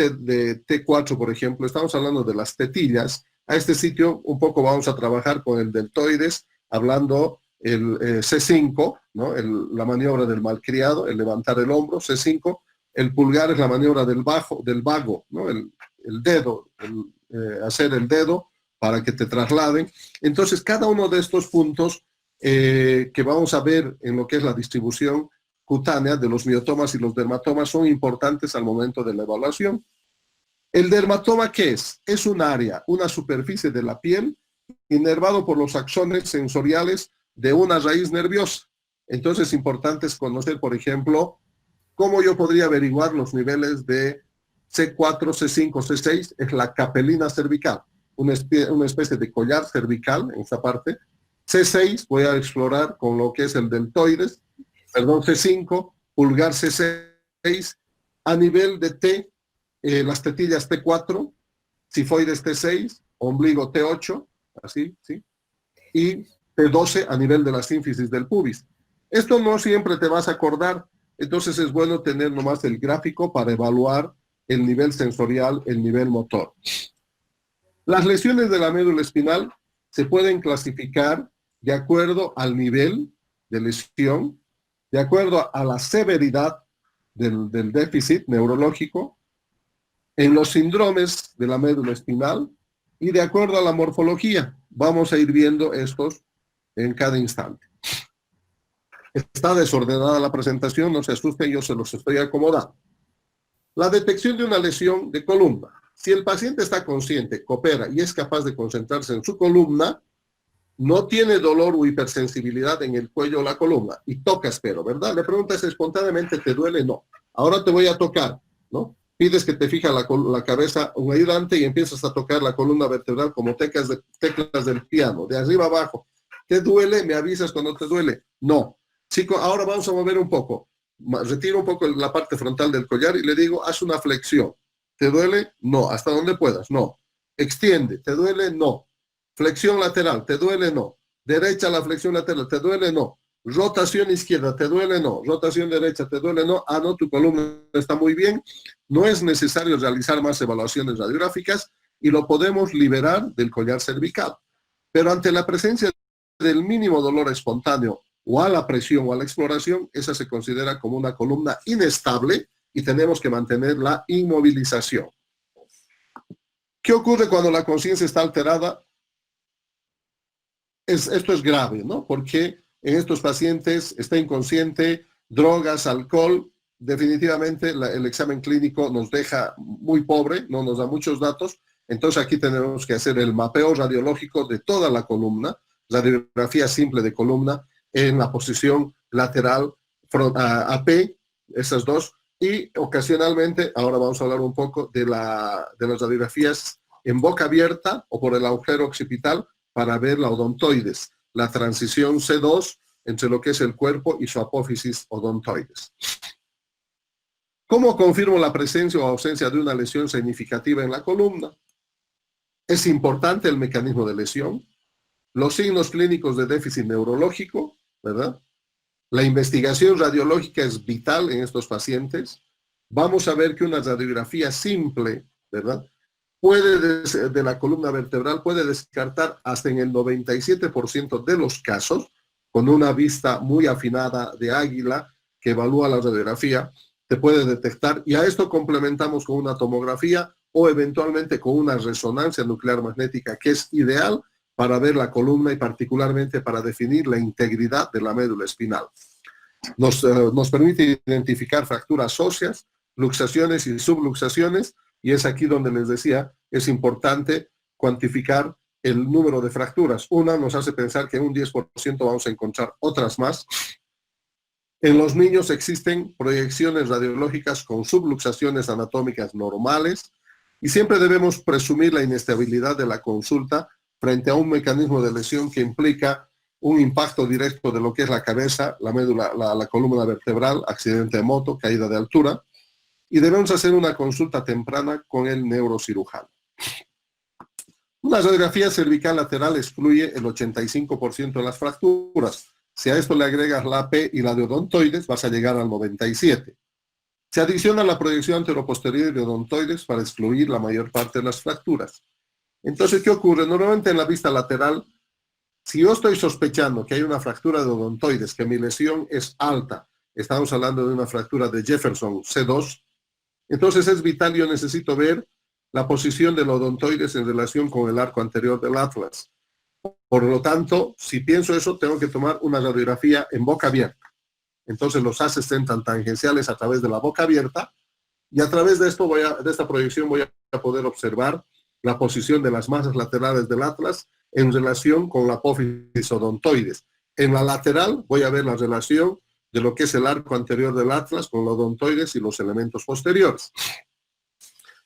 T4, por ejemplo, estamos hablando de las tetillas. A este sitio un poco vamos a trabajar con el deltoides, hablando el C5, ¿no? La maniobra del malcriado, el levantar el hombro, C5. El pulgar es la maniobra del vago, ¿no? El dedo, hacer el dedo para que te trasladen. Entonces, cada uno de estos puntos que vamos a ver en lo que es la distribución cutánea de los miotomas y los dermatomas son importantes al momento de la evaluación. ¿El dermatoma qué es? Es un área, una superficie de la piel inervado por los axones sensoriales de una raíz nerviosa. Entonces es importante conocer, por ejemplo, cómo yo podría averiguar los niveles de C4, C5, C6, es la capelina cervical, una especie de collar cervical en esta parte. C6 voy a explorar con lo que es el deltoides, perdón, C5, pulgar C6, a nivel de T, las tetillas T4, sifoides T6, ombligo T8, así, ¿sí? Y T12 a nivel de la sínfisis del pubis. Esto no siempre te vas a acordar, entonces es bueno tener nomás el gráfico para evaluar el nivel sensorial, el nivel motor. Las lesiones de la médula espinal se pueden clasificar de acuerdo al nivel de lesión, de acuerdo a la severidad del déficit neurológico, en los síndromes de la médula espinal y de acuerdo a la morfología. Vamos a ir viendo estos en cada instante. Está desordenada la presentación, no se asusten, yo se los estoy acomodando. La detección de una lesión de columna. Si el paciente está consciente, coopera y es capaz de concentrarse en su columna, no tiene dolor o hipersensibilidad en el cuello o la columna, y tocas, pero, ¿verdad? Le preguntas espontáneamente, ¿te duele? No. Ahora te voy a tocar, ¿no? Pides que te fija la cabeza un ayudante y empiezas a tocar la columna vertebral como teclas del piano, de arriba abajo. ¿Te duele? ¿Me avisas cuando te duele? No. Chico, ahora vamos a mover un poco. Retiro un poco la parte frontal del collar y le digo, haz una flexión. ¿Te duele? No. ¿Hasta donde puedas? No. Extiende. ¿Te duele? No. Flexión lateral. ¿Te duele? No. Derecha la flexión lateral. ¿Te duele? No. Rotación izquierda. ¿Te duele? No. Rotación derecha. ¿Te duele? No. Ah, no, tu columna está muy bien. No es necesario realizar más evaluaciones radiográficas y lo podemos liberar del collar cervical. Pero ante la presencia del mínimo dolor espontáneo o a la presión o a la exploración, esa se considera como una columna inestable y tenemos que mantener la inmovilización. ¿Qué ocurre cuando la conciencia está alterada? Esto es grave, ¿no? Porque en estos pacientes está inconsciente, drogas, alcohol, definitivamente el examen clínico nos deja muy pobre, no nos da muchos datos, entonces aquí tenemos que hacer el mapeo radiológico de toda la columna, radiografía simple de columna, en la posición lateral AP, esas dos, y ocasionalmente, ahora vamos a hablar un poco de las radiografías en boca abierta o por el agujero occipital para ver la odontoides, la transición C2 entre lo que es el cuerpo y su apófisis odontoides. ¿Cómo confirmo la presencia o ausencia de una lesión significativa en la columna? Es importante el mecanismo de lesión, los signos clínicos de déficit neurológico, ¿verdad? La investigación radiológica es vital en estos pacientes. Vamos a ver que una radiografía simple, ¿verdad?, de la columna vertebral puede descartar hasta en el 97% de los casos, con una vista muy afinada de águila que evalúa la radiografía, te puede detectar, y a esto complementamos con una tomografía o eventualmente con una resonancia nuclear magnética, que es ideal para ver la columna y particularmente para definir la integridad de la médula espinal. Nos permite identificar fracturas óseas, luxaciones y subluxaciones, y es aquí donde les decía, es importante cuantificar el número de fracturas. Una nos hace pensar que en un 10% vamos a encontrar otras más. En los niños existen proyecciones radiológicas con subluxaciones anatómicas normales, y siempre debemos presumir la inestabilidad de la consulta frente a un mecanismo de lesión que implica un impacto directo de lo que es la cabeza, la médula, la columna vertebral, accidente de moto, caída de altura, y debemos hacer una consulta temprana con el neurocirujano. Una radiografía cervical lateral excluye el 85% de las fracturas. Si a esto le agregas la AP y la de odontoides, vas a llegar al 97%. Se adiciona la proyección anteroposterior de odontoides para excluir la mayor parte de las fracturas. Entonces, ¿qué ocurre? Normalmente en la vista lateral, si yo estoy sospechando que hay una fractura de odontoides, que mi lesión es alta, estamos hablando de una fractura de Jefferson C2, entonces es vital, yo necesito ver la posición del odontoides en relación con el arco anterior del atlas. Por lo tanto, si pienso eso, tengo que tomar una radiografía en boca abierta. Entonces los haces entran tangenciales a través de la boca abierta Y a través de esto de esta proyección voy a poder observar la posición de las masas laterales del atlas en relación con la apófisis odontoides. En la lateral voy a ver la relación de lo que es el arco anterior del atlas con los odontoides y los elementos posteriores.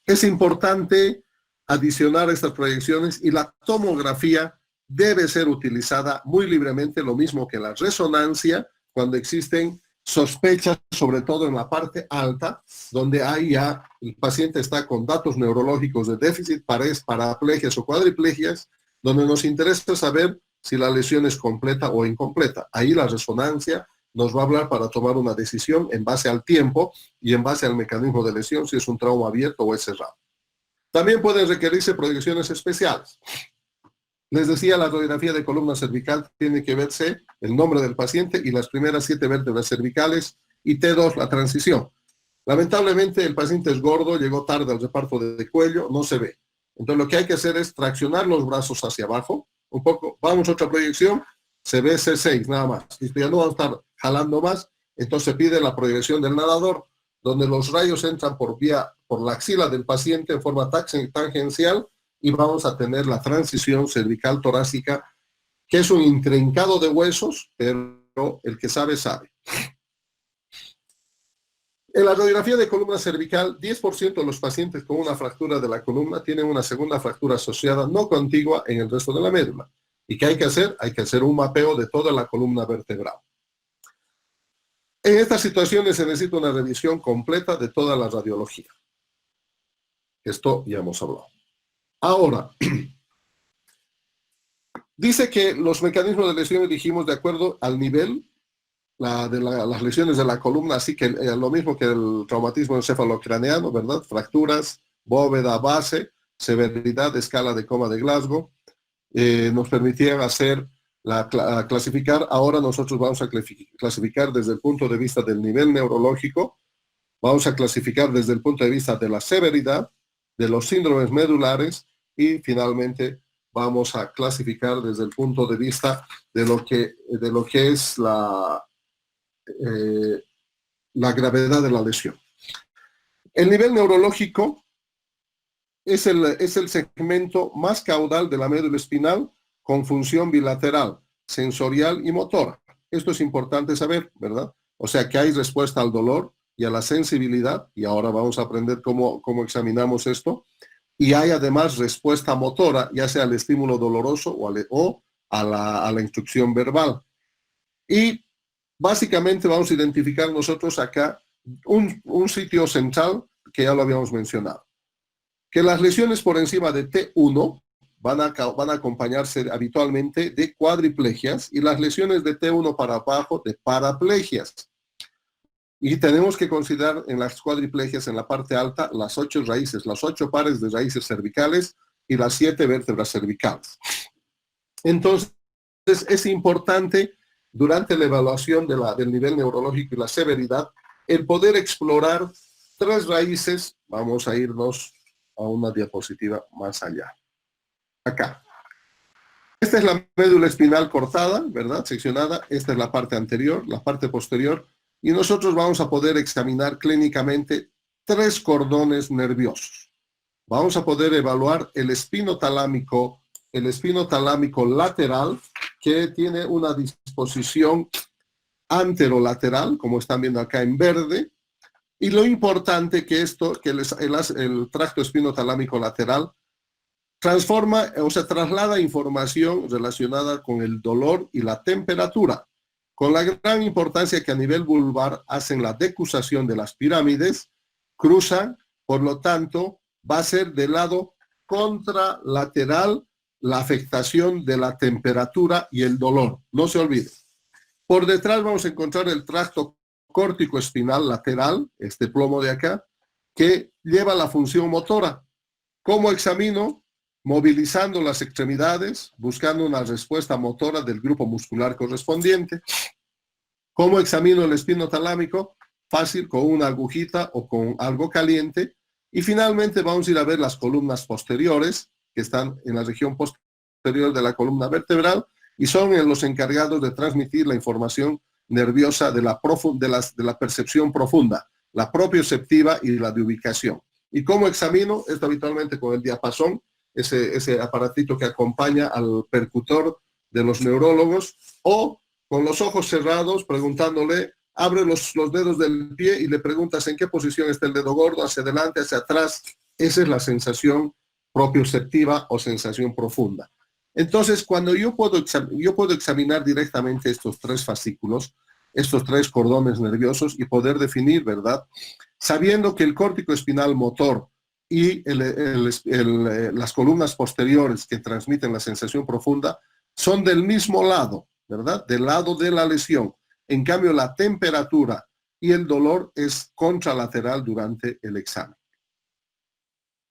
Es importante adicionar estas proyecciones y la tomografía debe ser utilizada muy libremente, lo mismo que la resonancia, cuando existen sospechas, sobre todo en la parte alta, donde ahí ya el paciente está con datos neurológicos de déficit, paraplegias o cuadriplegias, donde nos interesa saber si la lesión es completa o incompleta. Ahí la resonancia nos va a hablar para tomar una decisión en base al tiempo y en base al mecanismo de lesión, si es un trauma abierto o es cerrado. También pueden requerirse proyecciones especiales. Les decía, la radiografía de columna cervical tiene que verse el nombre del paciente y las primeras 7 vértebras cervicales y T2, la transición. Lamentablemente el paciente es gordo, llegó tarde al reparto de cuello, no se ve. Entonces lo que hay que hacer es traccionar los brazos hacia abajo, un poco, vamos a otra proyección, se ve C6 nada más. Y ya no vamos a estar jalando más, entonces se pide la proyección del nadador, donde los rayos entran por la axila del paciente en forma tangencial y vamos a tener la transición cervical torácica, que es un intrincado de huesos, pero el que sabe, sabe. En la radiografía de columna cervical, 10% de los pacientes con una fractura de la columna tienen una segunda fractura asociada no contigua en el resto de la médula. ¿Y qué hay que hacer? Hay que hacer un mapeo de toda la columna vertebral. En estas situaciones se necesita una revisión completa de toda la radiología. Esto ya hemos hablado. Ahora, dice que los mecanismos de lesiones dijimos de acuerdo al nivel de las lesiones de la columna, así que lo mismo que el traumatismo encefalocraneano, ¿verdad? Fracturas, bóveda, base, severidad, escala de coma de Glasgow, nos permitían hacer clasificar. Ahora nosotros vamos a clasificar desde el punto de vista del nivel neurológico, vamos a clasificar desde el punto de vista de la severidad, de los síndromes medulares y finalmente vamos a clasificar desde el punto de vista de lo que es la gravedad de la lesión. El nivel neurológico es el segmento más caudal de la médula espinal con función bilateral, sensorial y motora. Esto es importante saber, ¿verdad? O sea que hay respuesta al dolor y a la sensibilidad, y ahora vamos a aprender cómo examinamos esto, y hay además respuesta motora, ya sea al estímulo doloroso o a la instrucción verbal. Y básicamente vamos a identificar nosotros acá un sitio central que ya lo habíamos mencionado. Que las lesiones por encima de T1 van a acompañarse habitualmente de cuadriplegias y las lesiones de T1 para abajo de paraplegias. Y tenemos que considerar en las cuadriplegias, en la parte alta, las 8 raíces, los 8 pares de raíces cervicales y las 7 vértebras cervicales. Entonces, es importante durante la evaluación del nivel neurológico y la severidad, el poder explorar 3 raíces. Vamos a irnos a una diapositiva más allá. Acá. Esta es la médula espinal cortada, ¿verdad? Seccionada. Esta es la parte anterior, la parte posterior. Y nosotros vamos a poder examinar clínicamente 3 cordones nerviosos. Vamos a poder evaluar el espino talámico lateral, que tiene una disposición anterolateral, como están viendo acá en verde. Y lo importante que el tracto espinotalámico lateral transforma, o sea, traslada información relacionada con el dolor y la temperatura, con la gran importancia que a nivel vulvar hacen la decusación de las pirámides, cruzan, por lo tanto, va a ser del lado contralateral la afectación de la temperatura y el dolor. No se olvide. Por detrás vamos a encontrar el tracto córtico espinal lateral, este plomo de acá, que lleva la función motora. ¿Cómo examino? Movilizando las extremidades, buscando una respuesta motora del grupo muscular correspondiente. ¿Cómo examino el espino talámico? Fácil, con una agujita o con algo caliente. Y finalmente vamos a ir a ver las columnas posteriores, que están en la región posterior de la columna vertebral, y son los encargados de transmitir la información nerviosa de la percepción profunda. la propioceptiva y la de ubicación. ¿Y cómo examino? Esto habitualmente con el diapasón, ese aparatito que acompaña al percutor de los neurólogos, o con los ojos cerrados preguntándole, abre los dedos del pie y le preguntas en qué posición está el dedo gordo, hacia adelante, hacia atrás. Esa es la sensación propioceptiva o sensación profunda. Entonces, cuando yo puedo examinar directamente estos tres fascículos, estos tres cordones nerviosos y poder definir, ¿verdad? Sabiendo que el córtico espinal motor y las columnas posteriores que transmiten la sensación profunda son del mismo lado, ¿verdad? Del lado de la lesión. En cambio, la temperatura y el dolor es contralateral durante el examen.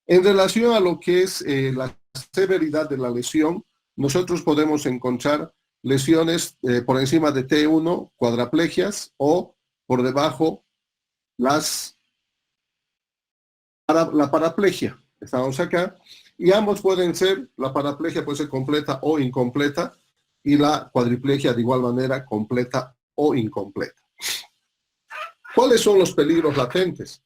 En relación a lo que es la severidad de la lesión, nosotros podemos encontrar lesiones por encima de T1, cuadraplegias, o por debajo la paraplegia. Estamos acá, y ambos pueden ser, la paraplegia puede ser completa o incompleta, y la cuadriplegia de igual manera completa o incompleta. ¿Cuáles son los peligros latentes?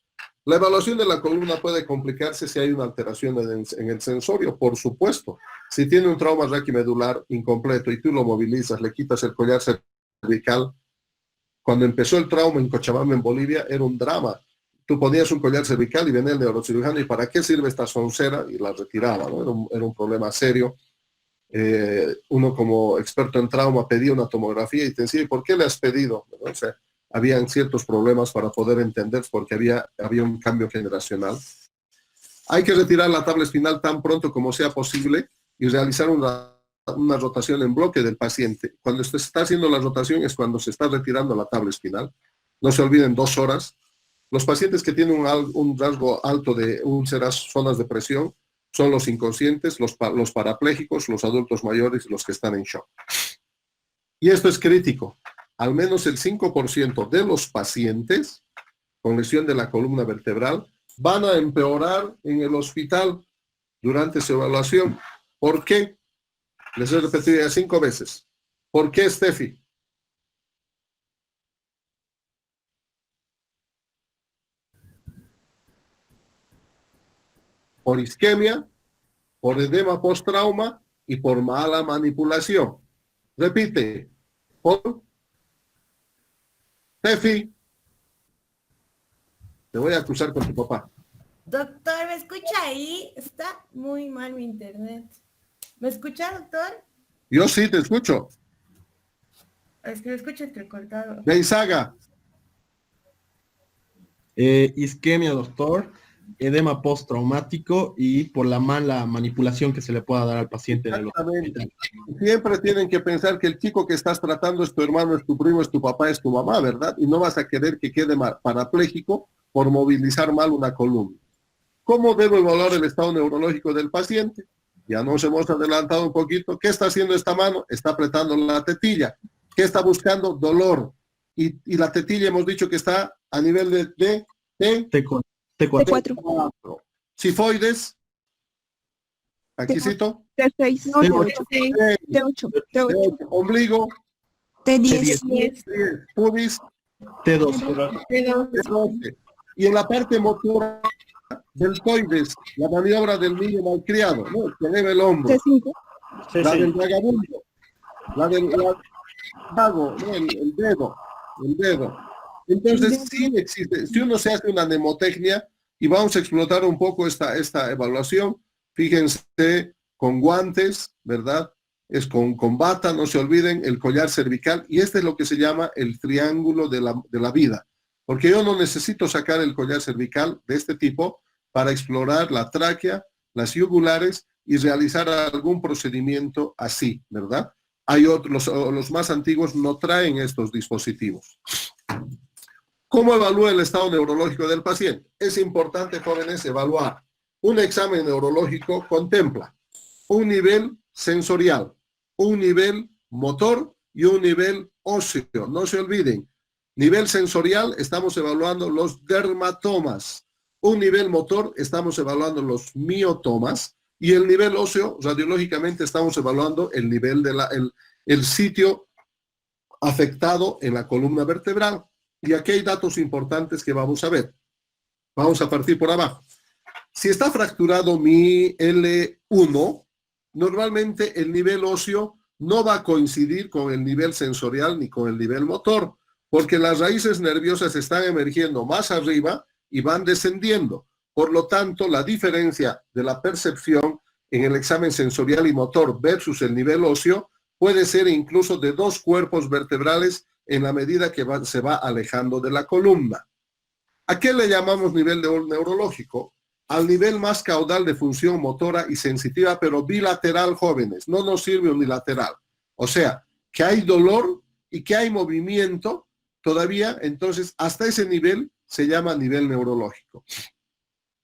La evaluación de la columna puede complicarse si hay una alteración en el sensorio, por supuesto. Si tiene un trauma raquimedular incompleto y tú lo movilizas, le quitas el collar cervical. Cuando empezó el trauma en Cochabamba, en Bolivia, era un drama. Tú ponías un collar cervical y venía el neurocirujano, ¿y para qué sirve esta soncera? Y la retiraba, ¿no? Era un problema serio. Uno como experto en trauma pedía una tomografía y te decía, ¿y por qué le has pedido? ¿No? O sea, habían ciertos problemas para poder entender porque había un cambio generacional. Hay que retirar la tabla espinal tan pronto como sea posible y realizar una rotación en bloque del paciente. Cuando se está haciendo la rotación es cuando se está retirando la tabla espinal. No se olviden 2 horas. Los pacientes que tienen un rasgo alto de úlceras, zonas de presión, son los inconscientes, los parapléjicos, los adultos mayores y los que están en shock. Y esto es crítico. Al menos el 5% de los pacientes con lesión de la columna vertebral van a empeorar en el hospital durante su evaluación. ¿Por qué? Les he repetido ya 5 veces. ¿Por qué, Steffi? Por isquemia, por edema post-trauma y por mala manipulación. Repite. Por Steffi. Te voy a acusar con tu papá.
Doctor, ¿me escucha ahí? Está muy mal mi internet. ¿Me escucha, doctor?
Yo sí te escucho.
Es que me escucho entrecortado.
Beizaga.
Isquemia, doctor, edema postraumático y por la mala manipulación que se le pueda dar al paciente en el hospital.
Siempre tienen que pensar que el chico que estás tratando es tu hermano, es tu primo, es tu papá, es tu mamá, ¿verdad? Y no vas a querer que quede parapléjico por movilizar mal una columna. ¿Cómo debo evaluar el estado neurológico del paciente? Ya nos hemos adelantado un poquito. ¿Qué está haciendo esta mano? Está apretando la tetilla. ¿Qué está buscando? Dolor. Y la tetilla hemos dicho que está a nivel de
T4.
Cifoides. Aquí cito.
T6, T8,
Ombligo.
T10,
Pubis.
T2.
T12. Y en la parte motora, deltoides, la maniobra del niño malcriado, ¿no? Que eleva el hombro.
T5,
La del vagabundo. La del vago, ¿no? El dedo. Entonces, sí existe. Si uno se hace una mnemotecnia, y vamos a explotar un poco esta evaluación, fíjense, con guantes, ¿verdad? Es con bata, no se olviden, el collar cervical, y este es lo que se llama el triángulo de la vida. Porque yo no necesito sacar el collar cervical de este tipo para explorar la tráquea, las yugulares y realizar algún procedimiento así, ¿verdad? Hay otros, los más antiguos no traen estos dispositivos. ¿Cómo evalúa el estado neurológico del paciente? Es importante, jóvenes, evaluar. Un examen neurológico contempla un nivel sensorial, un nivel motor y un nivel óseo. No se olviden. Nivel sensorial, estamos evaluando los dermatomas. Un nivel motor, estamos evaluando los miotomas. Y el nivel óseo, radiológicamente, estamos evaluando el nivel el sitio afectado en la columna vertebral. Y aquí hay datos importantes que vamos a ver. Vamos a partir por abajo. Si está fracturado mi L1, normalmente el nivel óseo no va a coincidir con el nivel sensorial ni con el nivel motor, porque las raíces nerviosas están emergiendo más arriba y van descendiendo. Por lo tanto, la diferencia de la percepción en el examen sensorial y motor versus el nivel óseo puede ser incluso de 2 cuerpos vertebrales en la medida que se va alejando de la columna. ¿A qué le llamamos nivel neurológico? Al nivel más caudal de función motora y sensitiva, pero bilateral, jóvenes. No nos sirve unilateral. O sea, que hay dolor y que hay movimiento todavía, entonces hasta ese nivel se llama nivel neurológico.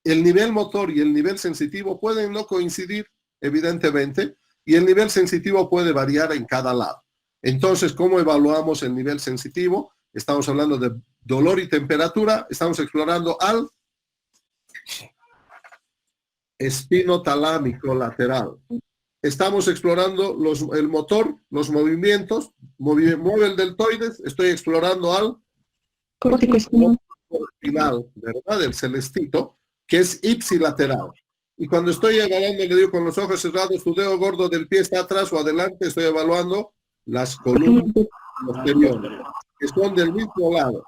El nivel motor y el nivel sensitivo pueden no coincidir, evidentemente, y el nivel sensitivo puede variar en cada lado. Entonces, ¿cómo evaluamos el nivel sensitivo? Estamos hablando de dolor y temperatura, estamos explorando al espinotalámico lateral. Estamos explorando el motor, los movimientos, mueve el deltoides, estoy explorando al
Córtico
espinal, ¿verdad? El celestito, que es ipsilateral. Y cuando estoy evaluando, le digo con los ojos cerrados, tu dedo gordo del pie está atrás o adelante, estoy evaluando las columnas posteriores, que son del mismo lado.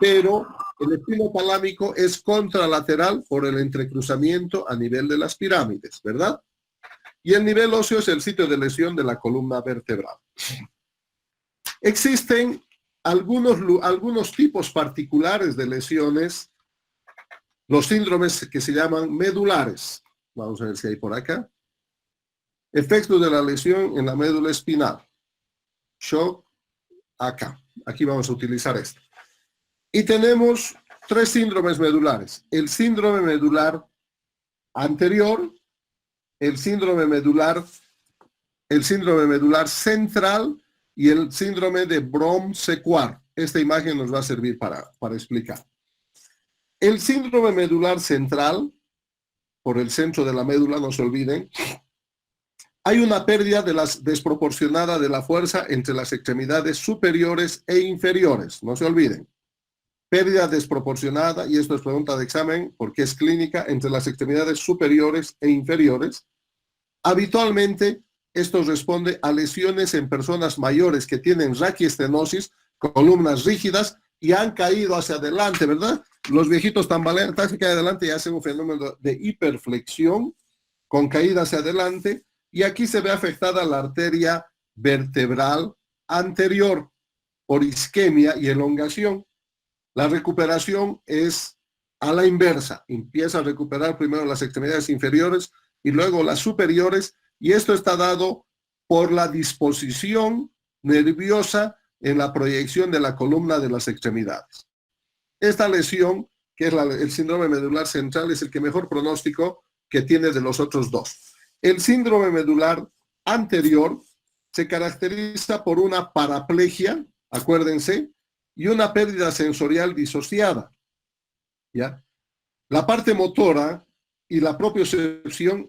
Pero el espinotalámico es contralateral por el entrecruzamiento a nivel de las pirámides, ¿verdad? Y el nivel óseo es el sitio de lesión de la columna vertebral. Existen algunos tipos particulares de lesiones, los síndromes que se llaman medulares. Vamos a ver si hay por acá. Efectos de la lesión en la médula espinal. Shock, acá. Aquí vamos a utilizar esto. Y tenemos 3 síndromes medulares. El síndrome medular anterior, el síndrome medular central y el síndrome de Brom-Sequard. Esta imagen nos va a servir para explicar. El síndrome medular central, por el centro de la médula, no se olviden, hay una pérdida desproporcionada de la fuerza entre las extremidades superiores e inferiores, no se olviden. Pérdida desproporcionada, y esto es pregunta de examen porque es clínica, entre las extremidades superiores e inferiores. Habitualmente, esto responde a lesiones en personas mayores que tienen raquiestenosis, columnas rígidas y han caído hacia adelante, ¿verdad? Los viejitos tambalean, se caen adelante y hacen un fenómeno de hiperflexión con caída hacia adelante, y aquí se ve afectada la arteria vertebral anterior por isquemia y elongación. La recuperación es a la inversa. Empieza a recuperar primero las extremidades inferiores y luego las superiores, y esto está dado por la disposición nerviosa en la proyección de la columna de las extremidades. Esta lesión, que es el síndrome medular central, es el que mejor pronóstico que tiene de los otros 2. El síndrome medular anterior se caracteriza por una paraplegia, acuérdense, y una pérdida sensorial disociada, ¿ya? La parte motora y la propiocepción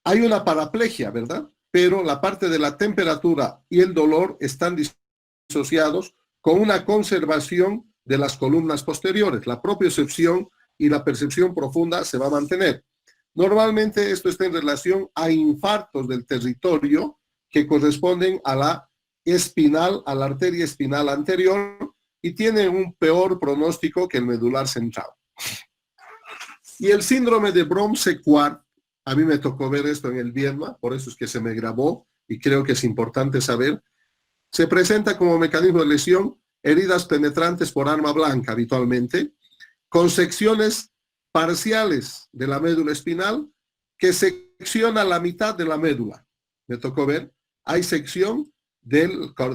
hay una paraplegia, ¿verdad? Pero la parte de la temperatura y el dolor están disociados con una conservación de las columnas posteriores. La propiocepción y la percepción profunda se va a mantener. Normalmente esto está en relación a infartos del territorio que corresponden a la espinal, a la arteria espinal anterior, y tiene un peor pronóstico que el medular central. Y el síndrome de Brom-Sequard, a mí me tocó ver esto en el Viedma, por eso es que se me grabó y creo que es importante saber. Se presenta como mecanismo de lesión heridas penetrantes por arma blanca habitualmente, con secciones parciales de la médula espinal que secciona la mitad de la médula. Me tocó ver, hay sección de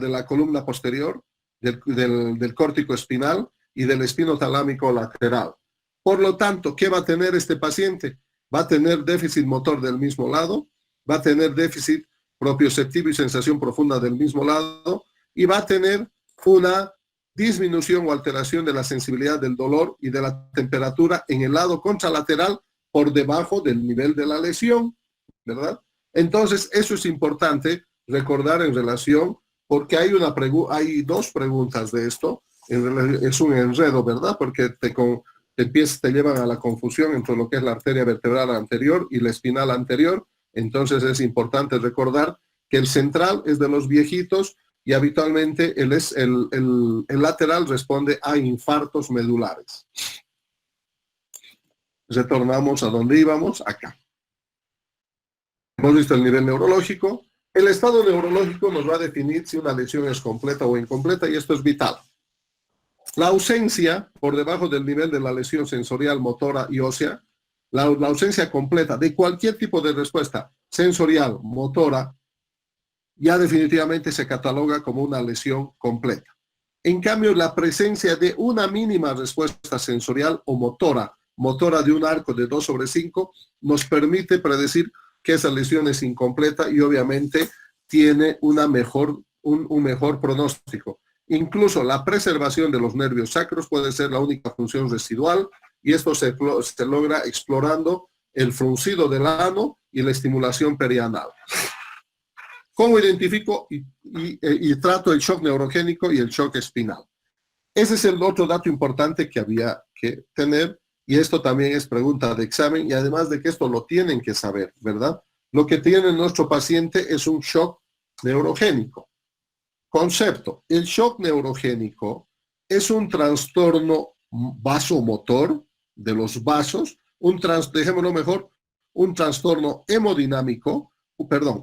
la columna posterior, del córtico espinal y del espinotalámico lateral. Por lo tanto, ¿qué va a tener este paciente? Va a tener déficit motor del mismo lado, va a tener déficit propioceptivo y sensación profunda del mismo lado, y va a tener una disminución o alteración de la sensibilidad del dolor y de la temperatura en el lado contralateral por debajo del nivel de la lesión, ¿verdad? Entonces, eso es importante recordar en relación porque hay dos preguntas de esto. Es un enredo, ¿verdad? Porque te llevan a la confusión entre lo que es la arteria vertebral anterior y la espinal anterior. Entonces es importante recordar que el central es de los viejitos y habitualmente el lateral responde a infartos medulares. Retornamos a donde íbamos, acá. Hemos visto el nivel neurológico. El estado neurológico nos va a definir si una lesión es completa o incompleta y esto es vital. La ausencia por debajo del nivel de la lesión sensorial, motora y ósea, la ausencia completa de cualquier tipo de respuesta sensorial, motora, ya definitivamente se cataloga como una lesión completa. En cambio, la presencia de una mínima respuesta sensorial o motora de un arco de 2/5, nos permite predecir que esa lesión es incompleta y obviamente tiene un mejor pronóstico. Incluso la preservación de los nervios sacros puede ser la única función residual y esto se logra explorando el fruncido del ano y la estimulación perianal. ¿Cómo identifico y trato el shock neurogénico y el shock espinal? Ese es el otro dato importante que había que tener y esto también es pregunta de examen y además de que esto lo tienen que saber, ¿verdad? Lo que tiene nuestro paciente es un shock neurogénico. Concepto, el shock neurogénico es un trastorno vasomotor de los vasos, dejémoslo mejor, un trastorno hemodinámico,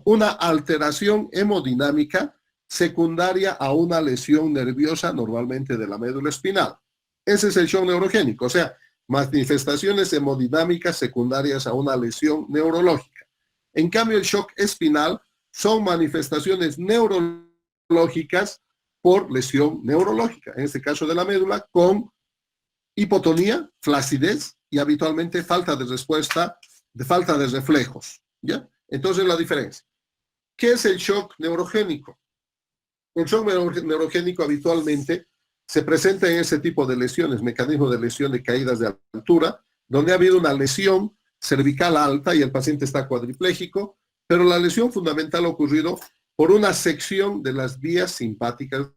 una alteración hemodinámica secundaria a una lesión nerviosa, normalmente de la médula espinal. Ese es el shock neurogénico, o sea, manifestaciones hemodinámicas secundarias a una lesión neurológica. En cambio, el shock espinal son manifestaciones neurológicas por lesión neurológica, en este caso de la médula, con hipotonía, flacidez y habitualmente falta de respuesta, falta de reflejos, ¿ya? Entonces la diferencia. ¿Qué es el shock neurogénico? El shock neurogénico habitualmente se presenta en ese tipo de lesiones, mecanismo de lesión de caídas de altura, donde ha habido una lesión cervical alta y el paciente está cuadripléjico, pero la lesión fundamental ha ocurrido por una sección de las vías simpáticas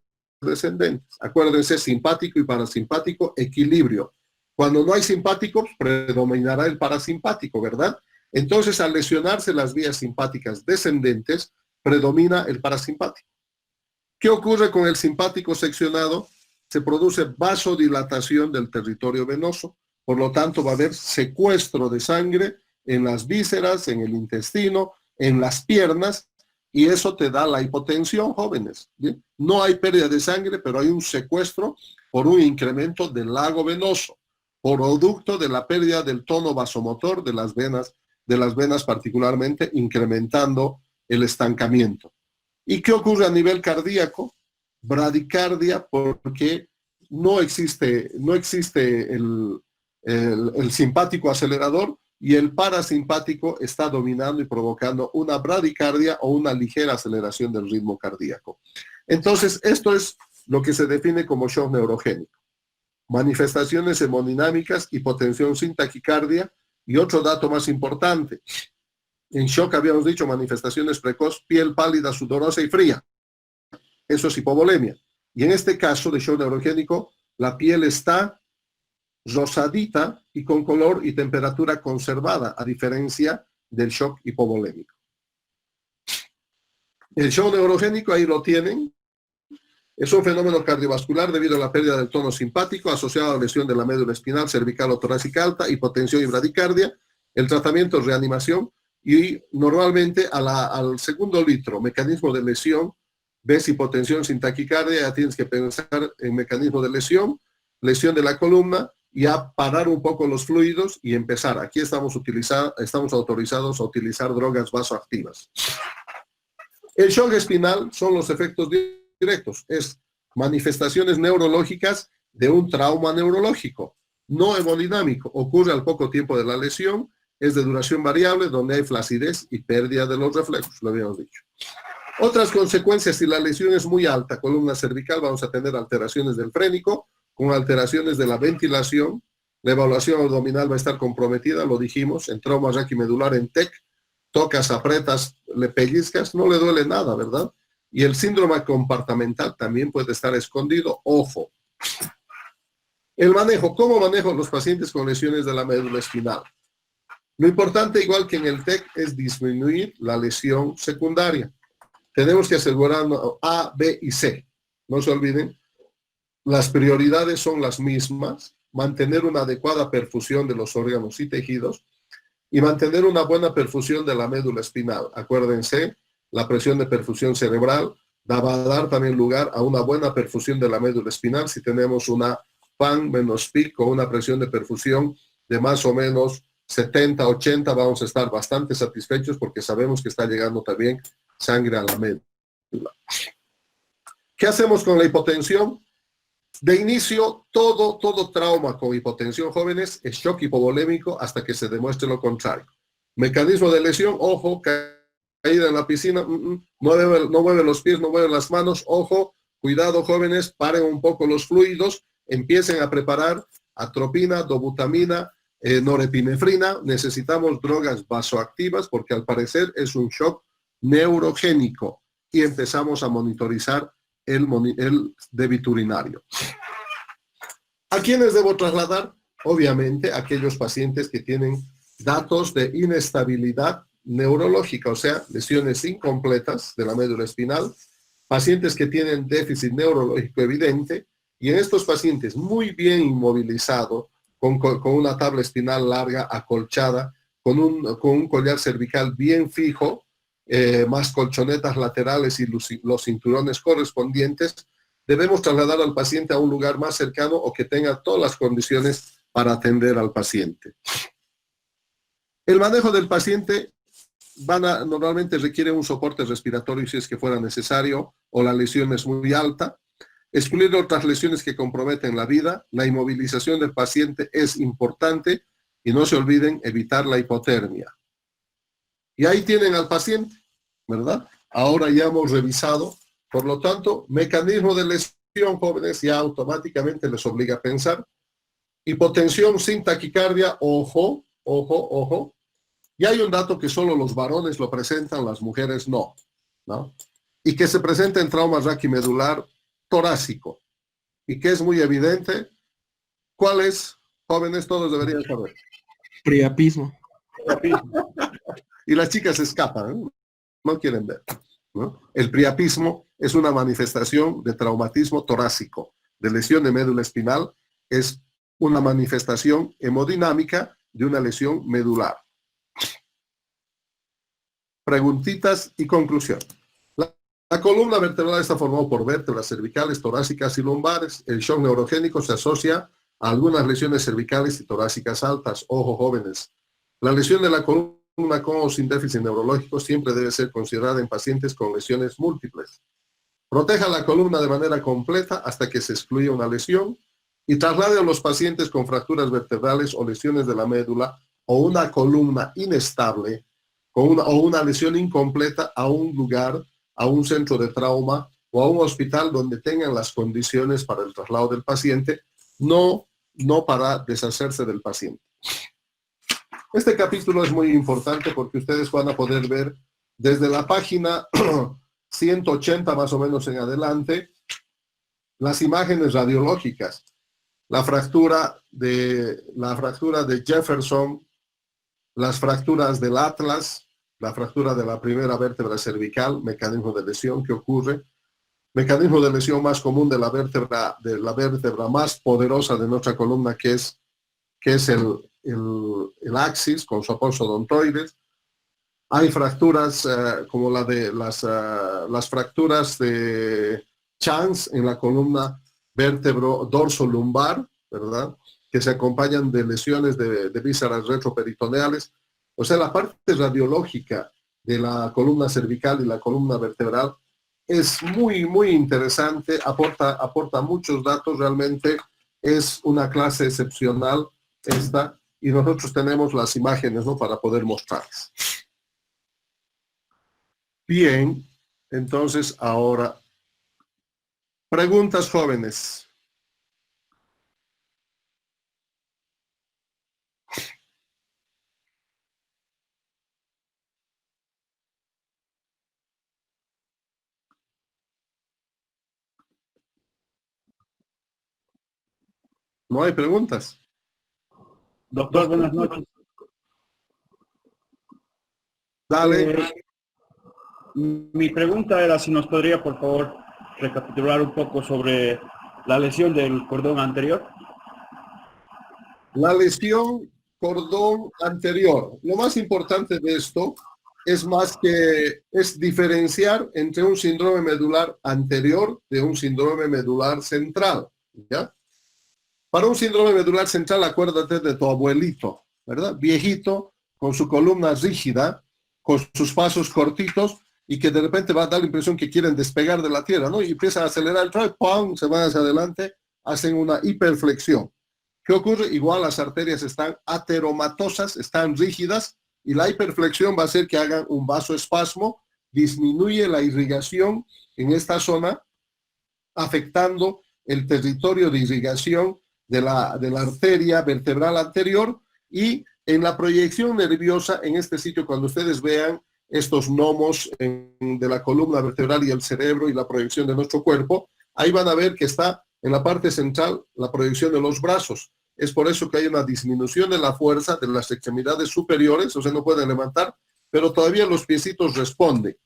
descendentes. Acuérdense, simpático y parasimpático, equilibrio. Cuando no hay simpáticos, predominará el parasimpático, ¿verdad? Entonces, al lesionarse las vías simpáticas descendentes, predomina el parasimpático. ¿Qué ocurre con el simpático seccionado? Se produce vasodilatación del territorio venoso, por lo tanto va a haber secuestro de sangre en las vísceras, en el intestino, en las piernas, y eso te da la hipotensión, jóvenes. ¿Bien? No hay pérdida de sangre, pero hay un secuestro por un incremento del lago venoso, producto de la pérdida del tono vasomotor de las venas particularmente, incrementando el estancamiento. ¿Y qué ocurre a nivel cardíaco? Bradicardia, porque no existe el simpático acelerador y el parasimpático está dominando y provocando una bradicardia o una ligera aceleración del ritmo cardíaco. Entonces, esto es lo que se define como shock neurogénico. Manifestaciones hemodinámicas, hipotensión sin taquicardia y otro dato más importante. En shock habíamos dicho manifestaciones precoz, piel pálida, sudorosa y fría. Eso es hipovolemia. Y en este caso de shock neurogénico, la piel está rosadita y con color y temperatura conservada, a diferencia del shock hipovolémico. El shock neurogénico, ahí lo tienen, es un fenómeno cardiovascular debido a la pérdida del tono simpático asociado a la lesión de la médula espinal, cervical o torácica alta, hipotensión y bradicardia. El tratamiento es reanimación y normalmente al segundo litro, mecanismo de lesión, ves hipotensión sin taquicardia, ya tienes que pensar en mecanismo de lesión de la columna, y a parar un poco los fluidos y empezar. Aquí estamos autorizados a utilizar drogas vasoactivas. El shock espinal son los efectos directos, es manifestaciones neurológicas de un trauma neurológico, no hemodinámico, ocurre al poco tiempo de la lesión, es de duración variable, donde hay flacidez y pérdida de los reflejos, lo habíamos dicho. Otras consecuencias, si la lesión es muy alta, columna cervical, vamos a tener alteraciones del frénico, con alteraciones de la ventilación, la evaluación abdominal va a estar comprometida, lo dijimos, en trauma raquimedular en TEC, tocas, apretas, le pellizcas, no le duele nada, ¿verdad? Y el síndrome compartimental también puede estar escondido. Ojo. El manejo. ¿Cómo manejo los pacientes con lesiones de la médula espinal? Lo importante, igual que en el TEC, es disminuir la lesión secundaria. Tenemos que asegurarnos A, B y C. No se olviden, las prioridades son las mismas: mantener una adecuada perfusión de los órganos y tejidos y mantener una buena perfusión de la médula espinal. Acuérdense, la presión de perfusión cerebral va a dar también lugar a una buena perfusión de la médula espinal. Si tenemos una PAN menos PIC o una presión de perfusión de más o menos 70, 80, vamos a estar bastante satisfechos porque sabemos que está llegando también sangre a la médula. ¿Qué hacemos con la hipotensión? De inicio, todo trauma con hipotensión, jóvenes, es shock hipovolémico hasta que se demuestre lo contrario. Mecanismo de lesión, ojo, caída en la piscina, no mueve los pies, no mueve las manos, ojo, cuidado, jóvenes, paren un poco los fluidos, empiecen a preparar atropina, dobutamina, norepinefrina. Necesitamos drogas vasoactivas porque al parecer es un shock neurogénico y empezamos a monitorizar el débito urinario. ¿A quiénes debo trasladar? Obviamente, aquellos pacientes que tienen datos de inestabilidad neurológica, o sea, lesiones incompletas de la médula espinal, pacientes que tienen déficit neurológico evidente, y en estos pacientes muy bien inmovilizados, con una tabla espinal larga, acolchada, con un collar cervical bien fijo, más colchonetas laterales y los cinturones correspondientes, debemos trasladar al paciente a un lugar más cercano o que tenga todas las condiciones para atender al paciente. El manejo del paciente normalmente requiere un soporte respiratorio si es que fuera necesario o la lesión es muy alta. Excluir otras lesiones que comprometen la vida. La inmovilización del paciente es importante y no se olviden evitar la hipotermia. Y ahí tienen al paciente, ¿verdad? Ahora ya hemos revisado, por lo tanto, mecanismo de lesión, jóvenes, ya automáticamente les obliga a pensar. Hipotensión sin taquicardia, ojo, ojo, ojo. Y hay un dato que solo los varones lo presentan, las mujeres no, ¿no? Y que se presenta en trauma raquimedular torácico, y que es muy evidente. ¿Cuál es? Jóvenes, todos deberían saber.
Priapismo.
Y las chicas escapan, ¿eh? No quieren ver, ¿no? El priapismo es una manifestación de traumatismo torácico, de lesión de médula espinal, es una manifestación hemodinámica de una lesión medular. Preguntitas y conclusión. La columna vertebral está formada por vértebras cervicales, torácicas y lumbares. El shock neurogénico se asocia a algunas lesiones cervicales y torácicas altas. Ojo, jóvenes. La lesión de la columna con o sin déficit neurológico siempre debe ser considerada en pacientes con lesiones múltiples. Proteja la columna de manera completa hasta que se excluya una lesión y traslade a los pacientes con fracturas vertebrales o lesiones de la médula o una columna inestable o una lesión incompleta a un lugar, a un centro de trauma o a un hospital donde tengan las condiciones para el traslado del paciente, no para deshacerse del paciente. Este capítulo es muy importante porque ustedes van a poder ver desde la página 180 más o menos en adelante las imágenes radiológicas, la fractura de Jefferson, las fracturas del atlas, la fractura de la primera vértebra cervical, mecanismo de lesión que ocurre, mecanismo de lesión más común de la vértebra más poderosa de nuestra columna, que es el axis con su apoyo odontoides. Hay fracturas como las fracturas de Chance en la columna dorso-lumbar, ¿verdad? Que se acompañan de lesiones de vísceras retroperitoneales. O sea, la parte radiológica de la columna cervical y la columna vertebral es muy, muy interesante, aporta muchos datos, realmente es una clase excepcional esta, y nosotros tenemos las imágenes, ¿no?, para poder mostrarles. Bien, entonces ahora, preguntas, jóvenes. No hay preguntas.
Doctor, buenas noches.
Dale.
Mi pregunta era si nos podría, por favor, recapitular un poco sobre la lesión del cordón anterior.
La lesión cordón anterior. Lo más importante de esto es diferenciar entre un síndrome medular anterior de un síndrome medular central, ¿ya? Para un síndrome medular central, acuérdate de tu abuelito, ¿verdad? Viejito, con su columna rígida, con sus pasos cortitos, y que de repente va a dar la impresión que quieren despegar de la tierra, ¿no? Y empiezan a acelerar el tren, ¡pum!, se van hacia adelante, hacen una hiperflexión. ¿Qué ocurre? Igual las arterias están ateromatosas, están rígidas, y la hiperflexión va a hacer que hagan un vasoespasmo, disminuye la irrigación en esta zona, afectando el territorio de irrigación de la arteria vertebral anterior, y en la proyección nerviosa, en este sitio, cuando ustedes vean estos gnomos de la columna vertebral y el cerebro y la proyección de nuestro cuerpo, ahí van a ver que está en la parte central la proyección de los brazos. Es por eso que hay una disminución de la fuerza de las extremidades superiores, o sea, no pueden levantar, pero todavía los piecitos responden.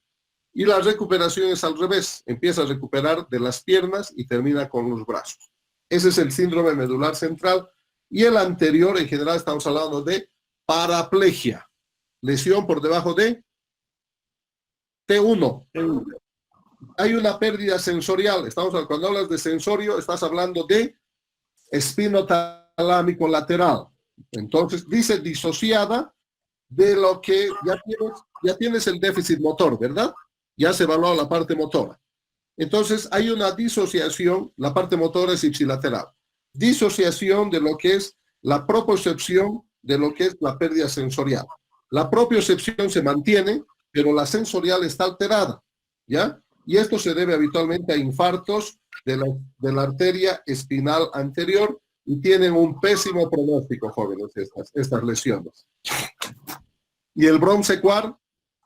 Y la recuperación es al revés, empieza a recuperar de las piernas y termina con los brazos. Ese es el síndrome medular central. Y el anterior, en general, estamos hablando de paraplegia, lesión por debajo de T1. Hay una pérdida sensorial. Cuando hablas de sensorio, estás hablando de espinotalámico lateral. Entonces, dice disociada de lo que ya tienes el déficit motor, ¿verdad? Ya se evaluó la parte motora. Entonces, hay una disociación, la parte motora es ipsilateral. Disociación de lo que es la propiocepción de lo que es la pérdida sensorial. La propiocepción se mantiene, pero la sensorial está alterada, ¿ya? Y esto se debe habitualmente a infartos de la arteria espinal anterior y tienen un pésimo pronóstico, jóvenes, estas lesiones. Y el broncequar